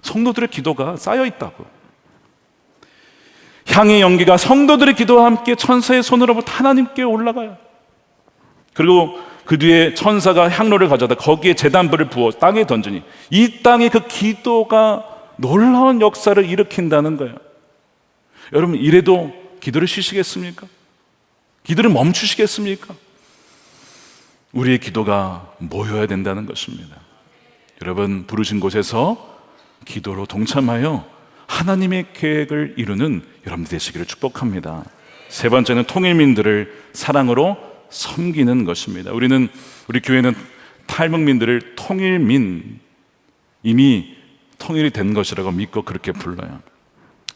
성도들의 기도가 쌓여 있다고. 향의 연기가 성도들의 기도와 함께 천사의 손으로부터 하나님께 올라가요. 그리고 그 뒤에 천사가 향로를 가져다 거기에 제단불을 부어 땅에 던지니 이 땅의 그 기도가 놀라운 역사를 일으킨다는 거예요. 여러분, 이래도 기도를 쉬시겠습니까? 기도를 멈추시겠습니까? 우리의 기도가 모여야 된다는 것입니다. 여러분, 부르신 곳에서 기도로 동참하여 하나님의 계획을 이루는 여러분 되시기를 축복합니다. 세 번째는 통일민들을 사랑으로 섬기는 것입니다. 우리 교회는 탈북민들을 통일민, 이미 통일이 된 것이라고 믿고 그렇게 불러요.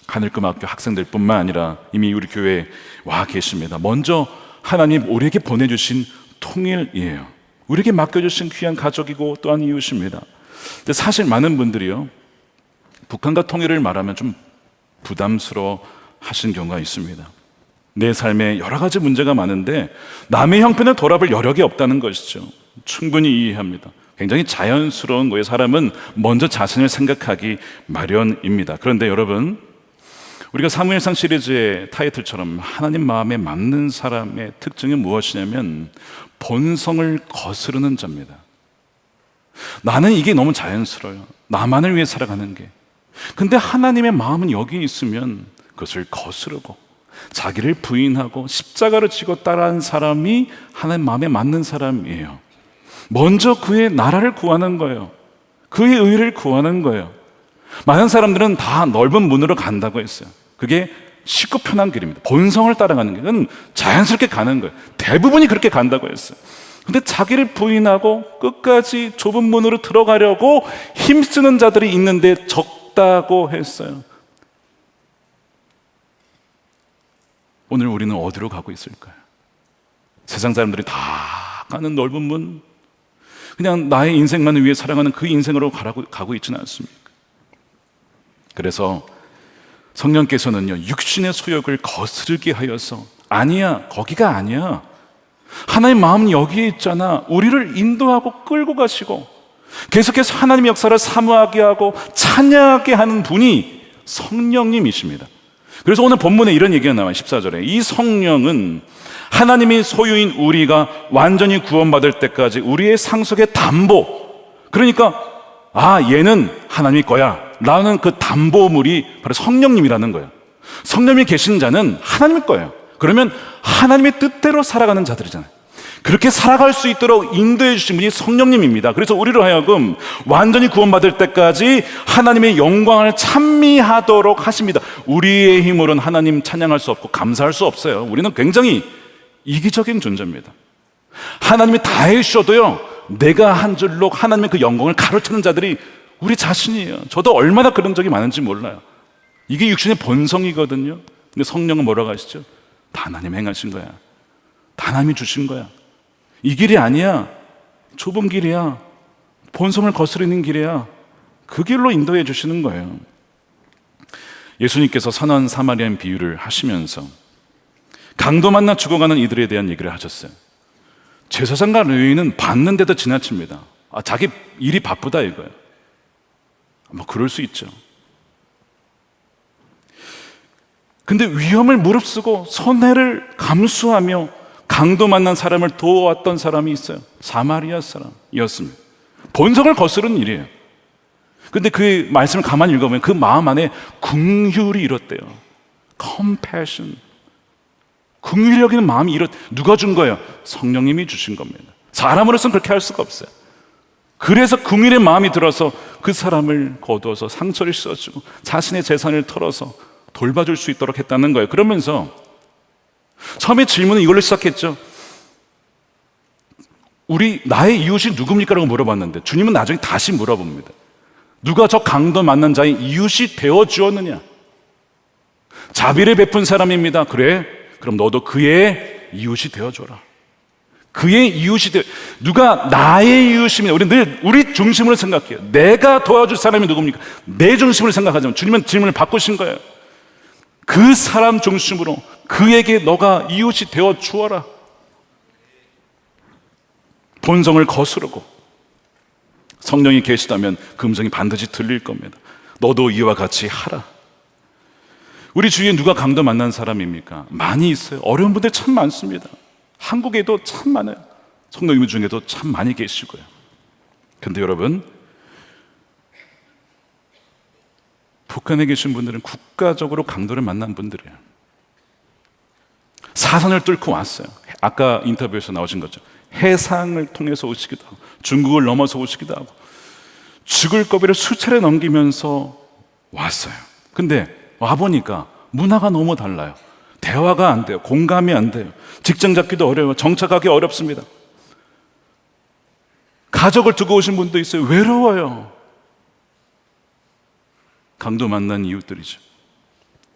하늘금학교 학생들뿐만 아니라 이미 우리 교회에 와 계십니다. 먼저 하나님 우리에게 보내주신 통일이에요. 우리에게 맡겨주신 귀한 가족이고 또한 이웃입니다. 근데 사실 많은 분들이요, 북한과 통일을 말하면 좀 부담스러워 하신 경우가 있습니다. 내 삶에 여러 가지 문제가 많은데 남의 형편을 돌아볼 여력이 없다는 것이죠. 충분히 이해합니다. 굉장히 자연스러운 거예요. 사람은 먼저 자신을 생각하기 마련입니다. 그런데 여러분, 우리가 사무엘상 시리즈의 타이틀처럼 하나님 마음에 맞는 사람의 특징이 무엇이냐면 본성을 거스르는 자입니다. 나는 이게 너무 자연스러워요. 나만을 위해 살아가는 게. 근데 하나님의 마음은 여기 있으면 그것을 거스르고 자기를 부인하고 십자가를 지고 따라한 사람이 하나님 마음에 맞는 사람이에요. 먼저 그의 나라를 구하는 거예요. 그의 의를 구하는 거예요. 많은 사람들은 다 넓은 문으로 간다고 했어요. 그게 쉽고 편한 길입니다. 본성을 따라가는 길은 자연스럽게 가는 거예요. 대부분이 그렇게 간다고 했어요. 근데 자기를 부인하고 끝까지 좁은 문으로 들어가려고 힘쓰는 자들이 있는데 적다고 했어요. 오늘 우리는 어디로 가고 있을까요? 세상 사람들이 다 가는 넓은 문, 그냥 나의 인생만을 위해 살아가는 그 인생으로 가고 있지는 않습니까? 그래서 성령께서는요, 육신의 소욕을 거스르게 하여서 아니야, 거기가 아니야, 하나님의 마음은 여기에 있잖아, 우리를 인도하고 끌고 가시고 계속해서 하나님의 역사를 사모하게 하고 찬양하게 하는 분이 성령님이십니다. 그래서 오늘 본문에 이런 얘기가 나와요. 14절에 이 성령은 하나님의 소유인 우리가 완전히 구원받을 때까지 우리의 상속의 담보, 그러니까 얘는 하나님의 거야 라는 그 담보물이 바로 성령님이라는 거예요. 성령이 계신 자는 하나님의 거예요. 그러면 하나님의 뜻대로 살아가는 자들이잖아요. 그렇게 살아갈 수 있도록 인도해 주신 분이 성령님입니다. 그래서 우리로 하여금 완전히 구원받을 때까지 하나님의 영광을 찬미하도록 하십니다. 우리의 힘으로는 하나님 찬양할 수 없고 감사할 수 없어요. 우리는 굉장히 이기적인 존재입니다. 하나님이 다 해주셔도요, 내가 한 줄로 하나님의 그 영광을 가로채는 자들이 우리 자신이에요. 저도 얼마나 그런 적이 많은지 몰라요. 이게 육신의 본성이거든요. 근데 성령은 뭐라고 하시죠? 다 하나님 행하신 거야. 다 하나님이 주신 거야. 이 길이 아니야. 좁은 길이야. 본성을 거스르는 길이야. 그 길로 인도해 주시는 거예요. 예수님께서 선한 사마리아인 비유를 하시면서 강도 만나 죽어가는 이들에 대한 얘기를 하셨어요. 제사장과 레위인은 받는데도 지나칩니다. 자기 일이 바쁘다 이거예요. 그럴 수 있죠. 근데 위험을 무릅쓰고 손해를 감수하며 강도 만난 사람을 도왔던 사람이 있어요. 사마리아 사람이었습니다. 본성을 거스르는 일이에요. 근데 그 말씀을 가만히 읽어보면 그 마음 안에 긍휼이 일었대요. compassion. 긍휼히 여기는 마음이 누가 준 거예요? 성령님이 주신 겁니다. 사람으로서는 그렇게 할 수가 없어요. 그래서 긍휼의 마음이 들어서 그 사람을 거두어서 상처를 씻어주고 자신의 재산을 털어서 돌봐줄 수 있도록 했다는 거예요. 그러면서 처음에 질문은 이걸로 시작했죠. 나의 이웃이 누굽니까? 라고 물어봤는데 주님은 나중에 다시 물어봅니다. 누가 저 강도 만난 자의 이웃이 되어주었느냐? 자비를 베푼 사람입니다. 그래? 그럼 너도 그의 이웃이 되어줘라. 그의 이웃이 누가 나의 이웃이면 우리 중심으로 생각해요. 내가 도와줄 사람이 누굽니까? 내 중심으로 생각하자면 주님은 질문을 바꾸신 거예요. 그 사람 중심으로 그에게 너가 이웃이 되어 주어라. 본성을 거스르고 성령이 계시다면 그 음성이 반드시 들릴 겁니다. 너도 이와 같이 하라. 우리 주위에 누가 강도 만난 사람입니까? 많이 있어요. 어려운 분들 참 많습니다. 한국에도 참 많아요. 성도님 중에도 참 많이 계시고요. 근데 여러분, 북한에 계신 분들은 국가적으로 강도를 만난 분들이에요. 사선을 뚫고 왔어요. 아까 인터뷰에서 나오신 거죠. 해상을 통해서 오시기도 하고 중국을 넘어서 오시기도 하고 죽을 고비를 수차례 넘기면서 왔어요. 근데 와보니까 문화가 너무 달라요. 대화가 안 돼요. 공감이 안 돼요. 직장 잡기도 어려워요. 정착하기 어렵습니다. 가족을 두고 오신 분도 있어요. 외로워요. 강도 만난 이웃들이죠.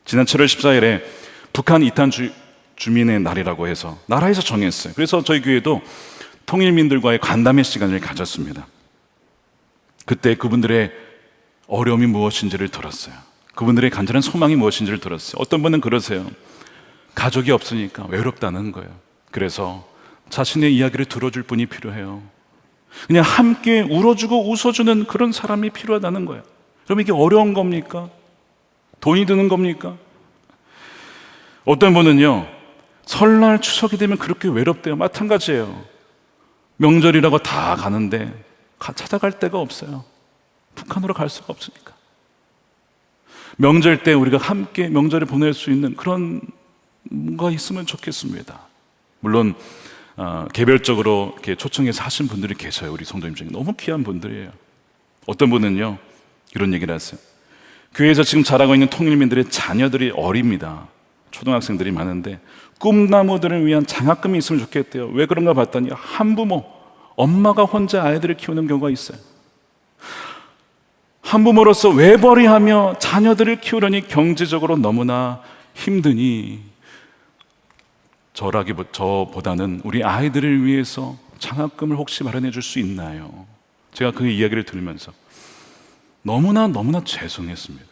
지난 7월 14일에 북한 이탄 주민의 날이라고 해서 나라에서 정했어요. 그래서 저희 교회도 통일민들과의 간담회 시간을 가졌습니다. 그때 그분들의 어려움이 무엇인지를 들었어요. 그분들의 간절한 소망이 무엇인지를 들었어요. 어떤 분은 그러세요. 가족이 없으니까 외롭다는 거예요. 그래서 자신의 이야기를 들어줄 분이 필요해요. 그냥 함께 울어주고 웃어주는 그런 사람이 필요하다는 거예요. 그럼 이게 어려운 겁니까? 돈이 드는 겁니까? 어떤 분은요, 설날 추석이 되면 그렇게 외롭대요. 마찬가지예요. 명절이라고 다 가는데 찾아갈 데가 없어요. 북한으로 갈 수가 없으니까. 명절 때 우리가 함께 명절을 보낼 수 있는 그런 뭔가 있으면 좋겠습니다. 물론 개별적으로 이렇게 초청해서 하신 분들이 계셔요. 우리 성도님 중에 너무 귀한 분들이에요. 어떤 분은요, 이런 얘기를 하세요. 교회에서 지금 자라고 있는 통일민들의 자녀들이 어립니다. 초등학생들이 많은데 꿈나무들을 위한 장학금이 있으면 좋겠대요. 왜 그런가 봤더니 한부모, 엄마가 혼자 아이들을 키우는 경우가 있어요. 한부모로서 외벌이하며 자녀들을 키우려니 경제적으로 너무나 힘드니 저보다는 우리 아이들을 위해서 장학금을 혹시 마련해 줄 수 있나요? 제가 그 이야기를 들으면서 너무나 죄송했습니다.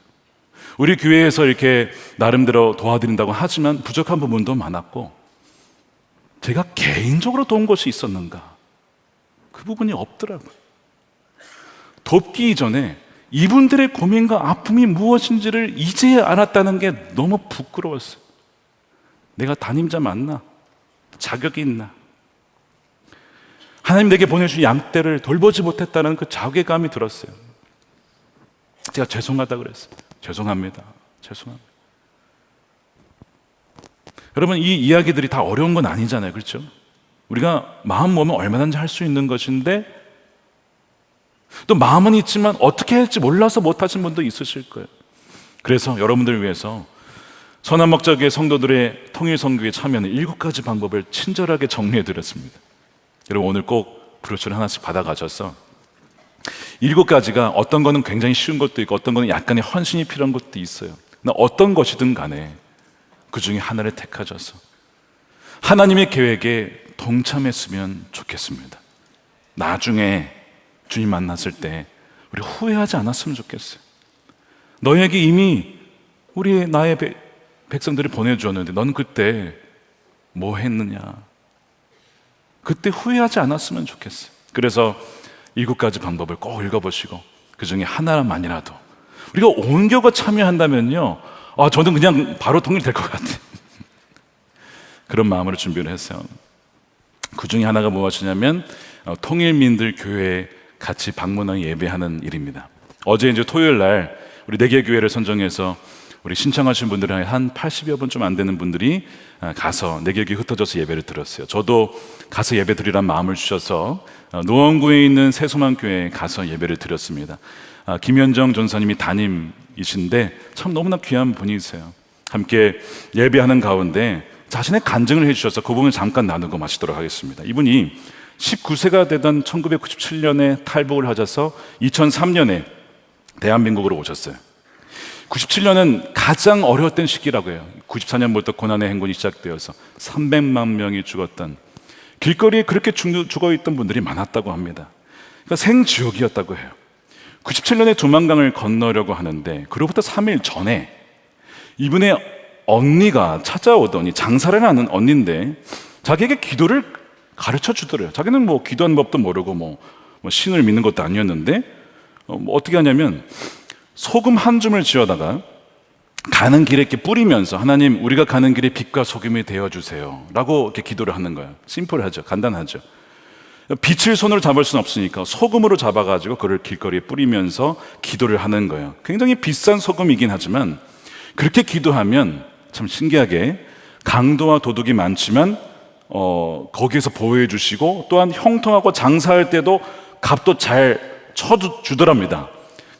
우리 교회에서 이렇게 나름대로 도와드린다고 하지만 부족한 부분도 많았고 제가 개인적으로 도운 것이 있었는가? 그 부분이 없더라고요. 돕기 이전에 이분들의 고민과 아픔이 무엇인지를 이제야 알았다는 게 너무 부끄러웠어요. 내가 담임자 맞나? 자격이 있나? 하나님 내게 보내주신 양떼를 돌보지 못했다는 그 자괴감이 들었어요. 제가 죄송하다고 그랬어요. 죄송합니다. 여러분, 이 이야기들이 다 어려운 건 아니잖아요. 그렇죠? 우리가 마음 먹으면 얼마든지 할 수 있는 것인데 또 마음은 있지만 어떻게 할지 몰라서 못하신 분도 있으실 거예요. 그래서 여러분들을 위해서 선한목자교회 성도들의 통일선교에 참여하는 7가지 방법을 친절하게 정리해드렸습니다. 여러분, 오늘 꼭 브로셔를 하나씩 받아가셔서 7가지가 어떤 거는 굉장히 쉬운 것도 있고 어떤 거는 약간의 헌신이 필요한 것도 있어요. 어떤 것이든 간에 그 중에 하나를 택하셔서 하나님의 계획에 동참했으면 좋겠습니다. 나중에 주님 만났을 때 우리 후회하지 않았으면 좋겠어요. 너에게 이미 나의 백성들을 보내주었는데 넌 그때 뭐 했느냐? 그때 후회하지 않았으면 좋겠어요. 그래서 7가지 방법을 꼭 읽어보시고 그 중에 하나만이라도 우리가 온교가 참여한다면요, 저는 그냥 바로 통일될 것 같아요. 그런 마음으로 준비를 했어요. 그 중에 하나가 무엇이냐면 통일민들 교회에 같이 방문하고 예배하는 일입니다. 어제 이제 토요일 날 우리 4개 교회를 선정해서 우리 신청하신 분들이 한 80여 분 좀 안 되는 분들이 가서 4개 교회 흩어져서 예배를 드렸어요. 저도 가서 예배 드리란 마음을 주셔서 노원구에 있는 새소망교회에 가서 예배를 드렸습니다. 김현정 전사님이 담임이신데 참 너무나 귀한 분이세요. 함께 예배하는 가운데 자신의 간증을 해주셔서 그 부분을 잠깐 나누고 마치도록 하겠습니다. 이분이 19세가 되던 1997년에 탈북을 하셔서 2003년에 대한민국으로 오셨어요. 97년은 가장 어려웠던 시기라고 해요. 94년부터 고난의 행군이 시작되어서 300만 명이 죽었던, 길거리에 그렇게 죽어있던 분들이 많았다고 합니다. 그러니까 생지옥이었다고 해요. 97년에 두만강을 건너려고 하는데 그로부터 3일 전에 이분의 언니가 찾아오더니, 장사를 하는 언니인데 자기에게 기도를 가르쳐 주더래요. 자기는 뭐 기도하는 법도 모르고 뭐 신을 믿는 것도 아니었는데 어떻게 하냐면 소금 한 줌을 쥐어다가 가는 길에 이렇게 뿌리면서 하나님 우리가 가는 길에 빛과 소금이 되어주세요 라고 이렇게 기도를 하는 거예요. 심플하죠. 간단하죠. 빛을 손으로 잡을 수는 없으니까 소금으로 잡아가지고 그를 길거리에 뿌리면서 기도를 하는 거예요. 굉장히 비싼 소금이긴 하지만 그렇게 기도하면 참 신기하게 강도와 도둑이 많지만 거기에서 보호해 주시고 또한 형통하고 장사할 때도 값도 잘 쳐주더랍니다.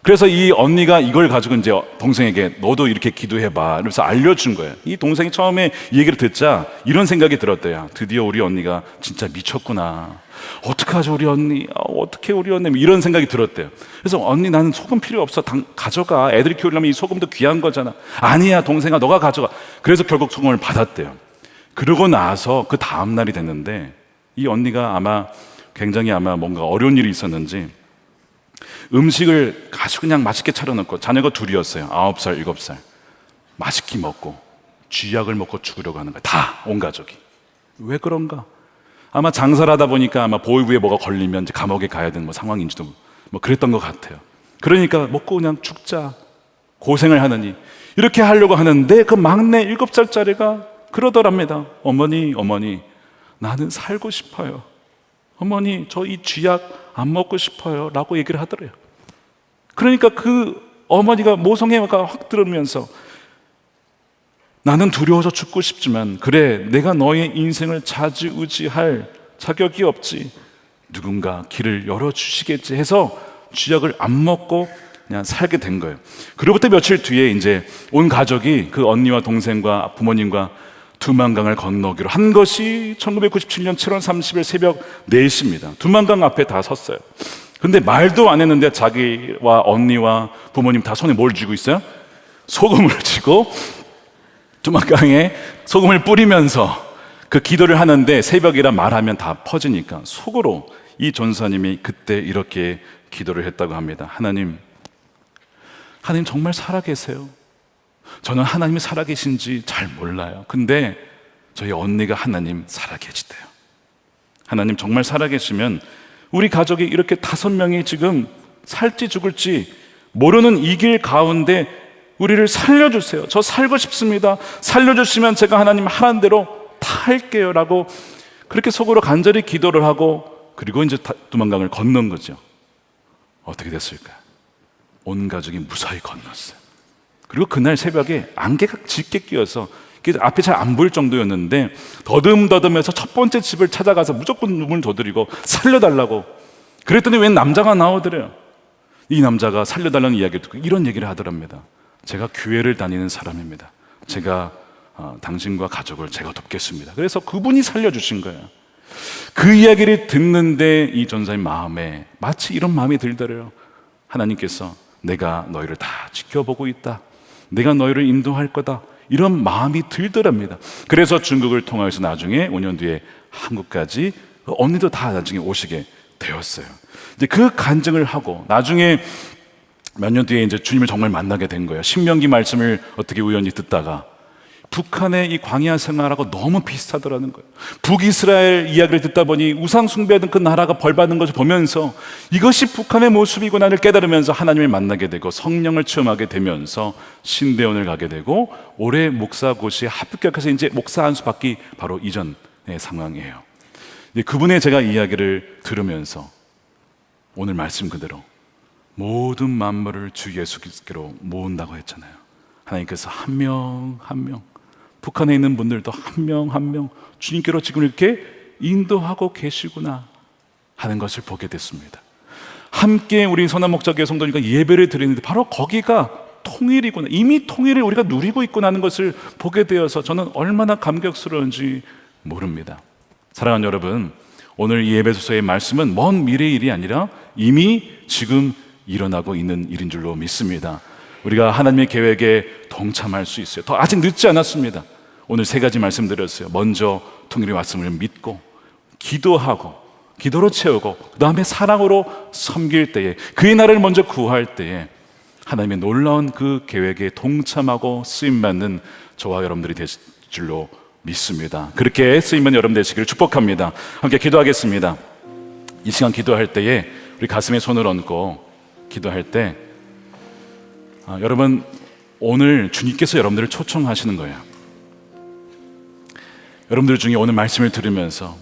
그래서 이 언니가 이걸 가지고 이제 동생에게 너도 이렇게 기도해봐 이러면서 알려준 거예요. 이 동생이 처음에 이 얘기를 듣자 이런 생각이 들었대요. 드디어 우리 언니가 진짜 미쳤구나. 어떡하죠 우리 언니, 어떻게 우리 언니, 이런 생각이 들었대요. 그래서 언니 나는 소금 필요 없어, 가져가. 애들이 키우려면 이 소금도 귀한 거잖아. 아니야 동생아 너가 가져가. 그래서 결국 소금을 받았대요. 그러고 나서 그 다음 날이 됐는데 이 언니가 굉장히 뭔가 어려운 일이 있었는지 음식을 아주 그냥 맛있게 차려놓고, 자녀가 둘이었어요. 9살, 7살. 맛있게 먹고 쥐약을 먹고 죽으려고 하는 거예요. 다 온 가족이. 왜 그런가? 아마 장사를 하다 보니까 보호부에 뭐가 걸리면 이제 감옥에 가야 되는 상황인지도 그랬던 것 같아요. 그러니까 먹고 그냥 죽자, 고생을 하느니 이렇게 하려고 하는데 그 막내 7살짜리가 그러더랍니다. 어머니 나는 살고 싶어요. 어머니 저 이 쥐약 안 먹고 싶어요 라고 얘기를 하더래요. 그러니까 그 어머니가 모성애가 확 들으면서 나는 두려워서 죽고 싶지만 그래 내가 너의 인생을 좌지우지할 자격이 없지, 누군가 길을 열어주시겠지 해서 쥐약을 안 먹고 그냥 살게 된 거예요. 그로부터 며칠 뒤에 이제 온 가족이 그 언니와 동생과 부모님과 두만강을 건너기로 한 것이 1997년 7월 30일 새벽 4시입니다. 두만강 앞에 다 섰어요. 근데 말도 안 했는데 자기와 언니와 부모님 다 손에 뭘 쥐고 있어요? 소금을 쥐고 두만강에 소금을 뿌리면서 그 기도를 하는데 새벽이라 말하면 다 퍼지니까 속으로 이 전사님이 그때 이렇게 기도를 했다고 합니다. 하나님 정말 살아계세요. 저는 하나님이 살아계신지 잘 몰라요. 근데 저희 언니가 하나님 살아계시대요. 하나님 정말 살아계시면 우리 가족이 이렇게 5명이 지금 살지 죽을지 모르는 이 길 가운데 우리를 살려주세요. 저 살고 싶습니다. 살려주시면 제가 하나님 하라는 대로 다 할게요 라고 그렇게 속으로 간절히 기도를 하고 그리고 이제 두만강을 건넌 거죠. 어떻게 됐을까요? 온 가족이 무사히 건넜어요. 그리고 그날 새벽에 안개가 짙게 끼어서 앞이 잘 안 보일 정도였는데 더듬더듬해서 첫 번째 집을 찾아가서 무조건 눈물 조드리고 살려달라고 그랬더니 웬 남자가 나오더래요. 이 남자가 살려달라는 이야기를 듣고 이런 얘기를 하더랍니다. 제가 교회를 다니는 사람입니다. 제가 당신과 가족을 제가 돕겠습니다. 그래서 그분이 살려주신 거예요. 그 이야기를 듣는데 이 전사의 마음에 마치 이런 마음이 들더래요. 하나님께서 내가 너희를 다 지켜보고 있다, 내가 너희를 인도할 거다, 이런 마음이 들더랍니다. 그래서 중국을 통해서 나중에 5년 뒤에 한국까지 언니도 다 나중에 오시게 되었어요. 이제 그 간증을 하고 나중에 몇 년 뒤에 이제 주님을 정말 만나게 된 거예요. 신명기 말씀을 어떻게 우연히 듣다가 북한의 이 광야 생활하고 너무 비슷하더라는 거예요. 북이스라엘 이야기를 듣다 보니 우상 숭배하던 그 나라가 벌받는 것을 보면서 이것이 북한의 모습이구나를 깨달으면서 하나님을 만나게 되고 성령을 체험하게 되면서 신대원을 가게 되고 올해 목사고시에 합격해서 이제 목사 안수 받기 바로 이전의 상황이에요. 그분의 제가 이야기를 들으면서 오늘 말씀 그대로 모든 만물을 주 예수께로 모은다고 했잖아요. 하나님께서 한 명 한 명, 북한에 있는 분들도 한 명 한 명 주님께로 지금 이렇게 인도하고 계시구나 하는 것을 보게 됐습니다. 함께 우리 선한목자교회 성도님과 예배를 드리는데 바로 거기가 통일이구나, 이미 통일을 우리가 누리고 있구나 하는 것을 보게 되어서 저는 얼마나 감격스러운지 모릅니다. 사랑하는 여러분, 오늘 이 예배소서의 말씀은 먼 미래의 일이 아니라 이미 지금 일어나고 있는 일인 줄로 믿습니다. 우리가 하나님의 계획에 동참할 수 있어요. 더 아직 늦지 않았습니다. 오늘 3가지 말씀드렸어요. 먼저 통일이 왔음을 믿고 기도하고 기도로 채우고 그 다음에 사랑으로 섬길 때에, 그의 나라를 먼저 구할 때에 하나님의 놀라운 그 계획에 동참하고 쓰임받는 저와 여러분들이 되실 줄로 믿습니다. 그렇게 쓰임받는 여러분 되시기를 축복합니다. 함께 기도하겠습니다. 이 시간 기도할 때에 우리 가슴에 손을 얹고 기도할 때 여러분 오늘 주님께서 여러분들을 초청하시는 거예요. 여러분들 중에 오늘 말씀을 들으면서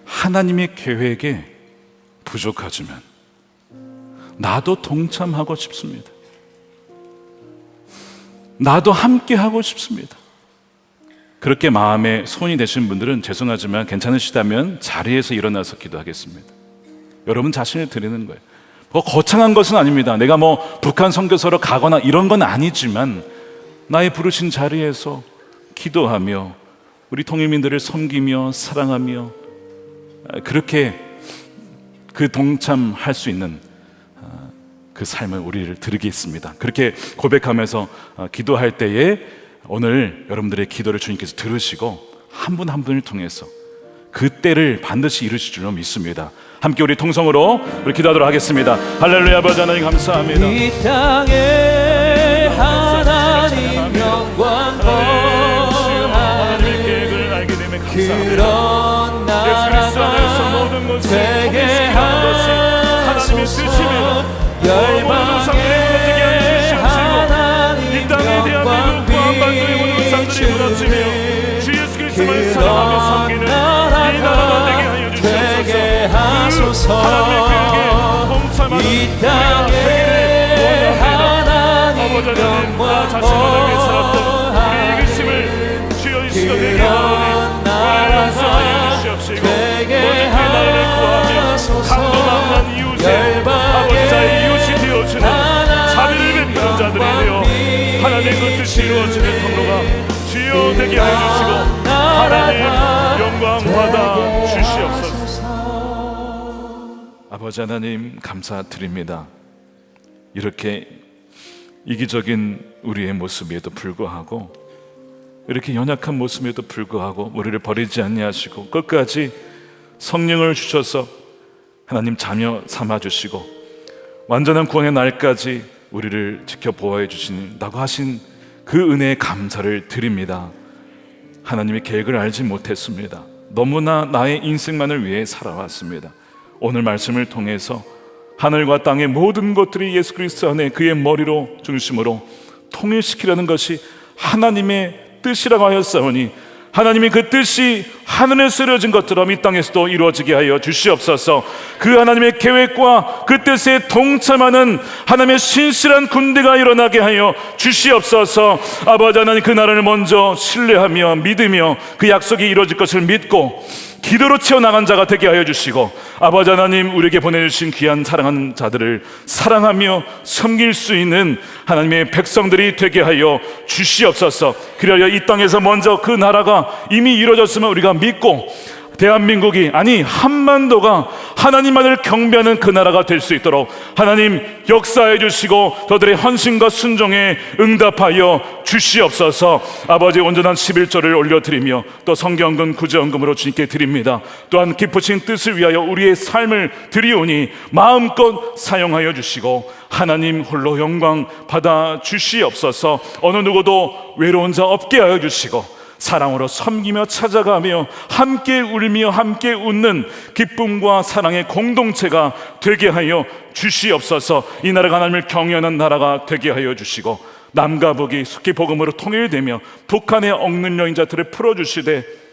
하나님의 계획에 부족하지만 나도 동참하고 싶습니다. 나도 함께 하고 싶습니다. 그렇게 마음에 소원이 되신 분들은 죄송하지만 괜찮으시다면 자리에서 일어나서 기도하겠습니다. 여러분 자신을 드리는 거예요. 뭐 거창한 것은 아닙니다. 내가 뭐 북한 선교사로 가거나 이런 건 아니지만 나의 부르신 자리에서 기도하며 우리 통일민들을 섬기며 사랑하며 그렇게 그 동참할 수 있는 그 삶을 우리를 드리겠습니다. 그렇게 고백하면서 기도할 때에 오늘 여러분들의 기도를 주님께서 들으시고 한 분 한 분을 통해서 그 때를 반드시 이루실 줄로 믿습니다. 함께 우리 통성으로 우리 기도하도록 하겠습니다. 할렐루야. 아버지 하나님 감사합니다. 이 땅에 하나님 영광 하나님의 계획을 알게 되면 감사합니다. 그런 나라가 되게 하소서. 열방에 하나님 영광 비추는 그런 나라가 되게 하소서. 이 땅에 하나님 영광 그런 나라가 되게 하소서. 열방에 자비를 베푸는 자들이 되어 하나님의 그 뜻이 이루어지는 통로가 주여 되게 하여 주시고 하나님 영광 받아 주시옵소서. 아버지 하나님 감사드립니다. 이렇게 이기적인 우리의 모습에도 불구하고 이렇게 연약한 모습에도 불구하고 우리를 버리지 아니하시고 끝까지 성령을 주셔서 하나님 자녀 삼아주시고 완전한 구원의 날까지 우리를 지켜보호해 주신다고 하신 그 은혜에 감사를 드립니다. 하나님의 계획을 알지 못했습니다. 너무나 나의 인생만을 위해 살아왔습니다. 오늘 말씀을 통해서 하늘과 땅의 모든 것들이 예수 그리스도 안에 그의 머리로 중심으로 통일시키려는 것이 하나님의 뜻이라고 하였사오니 하나님이 그 뜻이 하늘에서 이루어진 것처럼 이 땅에서도 이루어지게 하여 주시옵소서. 그 하나님의 계획과 그 뜻에 동참하는 하나님의 신실한 군대가 일어나게 하여 주시옵소서. 아버지 하나님, 그 나라를 먼저 신뢰하며 믿으며 그 약속이 이루어질 것을 믿고 기도로 채워나간 자가 되게 하여 주시고, 아버지 하나님, 우리에게 보내주신 귀한 사랑하는 자들을 사랑하며 섬길 수 있는 하나님의 백성들이 되게 하여 주시옵소서. 그리하여 이 땅에서 먼저 그 나라가 이미 이루어졌으면 우리가 믿고 대한민국이, 아니 한반도가 하나님만을 경배하는 그 나라가 될 수 있도록 하나님 역사해 주시고 저들의 헌신과 순종에 응답하여 주시옵소서. 아버지, 온전한 11조를 올려드리며 또 성경금 구제헌금으로 주님께 드립니다. 또한 기쁘신 뜻을 위하여 우리의 삶을 드리오니 마음껏 사용하여 주시고 하나님 홀로 영광 받아 주시옵소서. 어느 누구도 외로운 자 없게 하여 주시고 사랑으로 섬기며 찾아가며 함께 울며 함께 웃는 기쁨과 사랑의 공동체가 되게 하여 주시옵소서. 이 나라가 하나님을 경외하는 나라가 되게 하여 주시고 남과 북이 속히 복음으로 통일되며 북한의 억눌려 있는 자들을 풀어주시되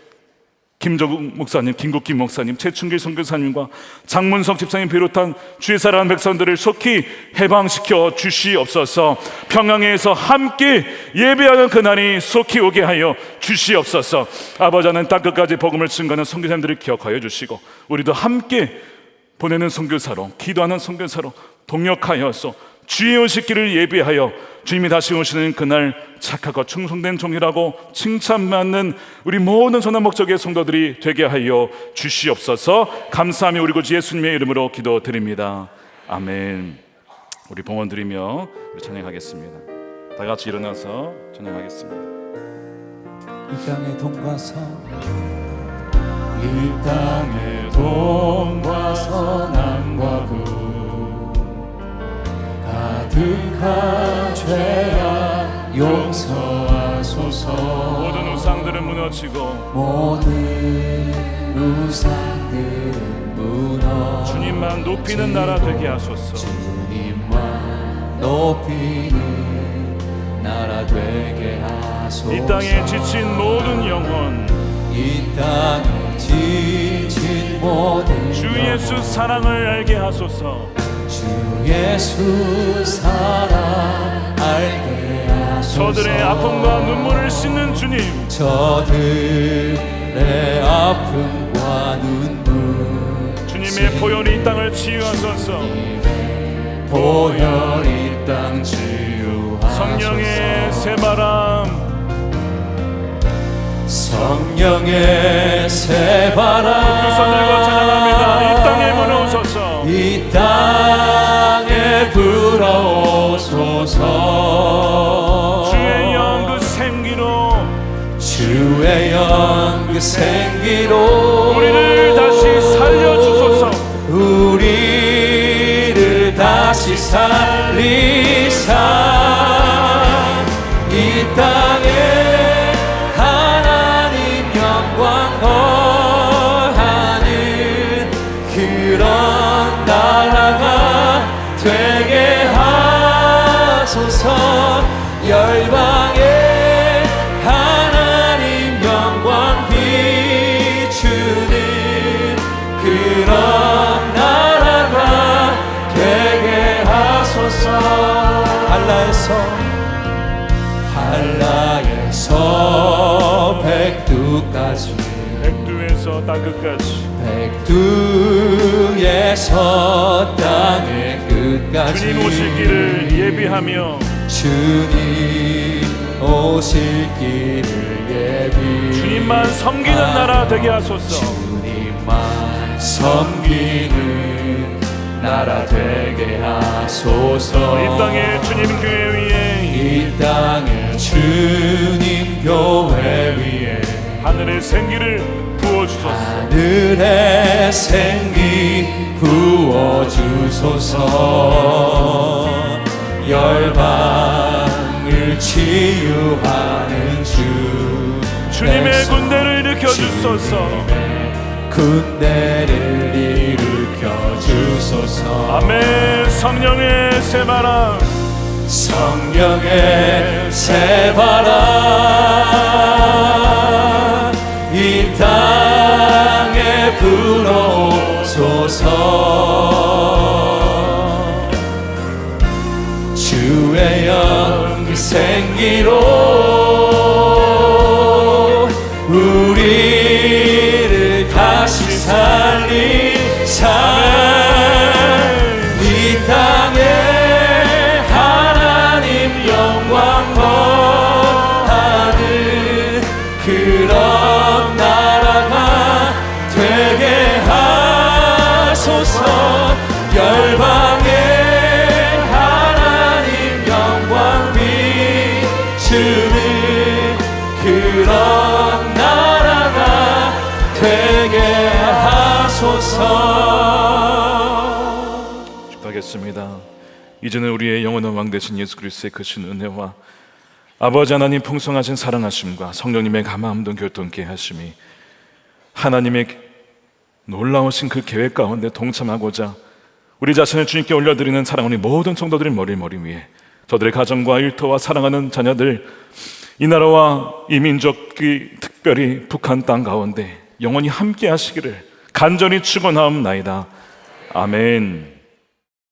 김종국 목사님, 김국기 목사님, 최충길 선교사님과 장문석 집사님 비롯한 주의 사랑하는 백성들을 속히 해방시켜 주시옵소서. 평양에서 함께 예배하는 그날이 속히 오게 하여 주시옵소서. 아버지 하나님, 땅끝까지 복음을 증거하는 선교사님들을 기억하여 주시고 우리도 함께 보내는 선교사로, 기도하는 선교사로 동역하여서 주의 오실 길을 예비하여 주님이 다시 오시는 그날 착하고 충성된 종이라고 칭찬받는 우리 모든 선한 목적의 성도들이 되게 하여 주시옵소서. 감사하며 우리 구주 예수님의 이름으로 기도드립니다. 아멘. 우리 봉헌 드리며 우리 찬양하겠습니다. 다 같이 일어나서 찬양하겠습니다. 이 땅의 돈과 이 땅의 돈과 남과 북 가득한 죄악 용서하소서. 모든 우상들은 무너지고 모든 우상들은 무너 주님만 높이는 나라 되게 하소서. 주님만 높이는 나라 되게 하소서. 이 땅에 지친 모든 영혼, 이 땅에 지친 모든 주 영혼, 예수 사랑을 알게 하소서. 주 예수 사랑 알게 하소서. 저들의 아픔과 눈물을 씻는 주님, 저들의 아픔과 눈물, 주님의 보혈이 이 땅을 치유하소서. 보혈이 땅 치유하소서. 성령의 새바람, 성령의 새바람 그 손들고 찬양합니다. 이 땅에 불어오소서. 이 땅에 불어오소서. 주의 영 그 생기로 주의 영 그 생기로 우리를 다시 살려주소서. 우리를 다시 살리사 이 땅에 하나님 영광 거하는 그런 나라가 되게 하소서. 열방에 하나님 영광 비추는 그런 나라가 되게 하소서. 한라에서 백두까지, 백두에서 땅끝까지 백두에서 땅의 끝까지 주님 오실 길을 예비하며 주님 오실 길을 예비 주님만 섬기는 나라 되게 하소서. 주님만 섬기는 나라 되게 하소서. 이 땅에 주님 교회 위에 이 땅에 주님 교회 위에 하늘의 생기를 부어주소서. 하늘의 생기 부어주소서. 열방을 치유하는 주 주님의 군대를 일으켜주소서. 군대를 일으켜 주소서. 아멘. 성령의 새바람, 성령의 새바람 이 땅에 불어오소서. 주의 영 생기로 우리를 다시 살리사 이 땅에 하나님 영광 거하는 그런 나라가 되게 하소서. 열방에 하나님 영광 비추는 그런 나라가 되게 하소서. 축복하겠습니다. 이제는 우리의 영원한 왕 되신 예수 그리스도의 크신 은혜와 아버지 하나님 풍성하신 사랑하심과 성령님의 감화함동 교통케 하심이 하나님의 놀라우신 그 계획 가운데 동참하고자 우리 자신을 주님께 올려드리는 사랑하는 모든 성도들의 머리 위에 저들의 가정과 일터와 사랑하는 자녀들, 이 나라와 이 민족이 특별히 북한 땅 가운데 영원히 함께 하시기를 간절히 축원하옵나이다. 아멘.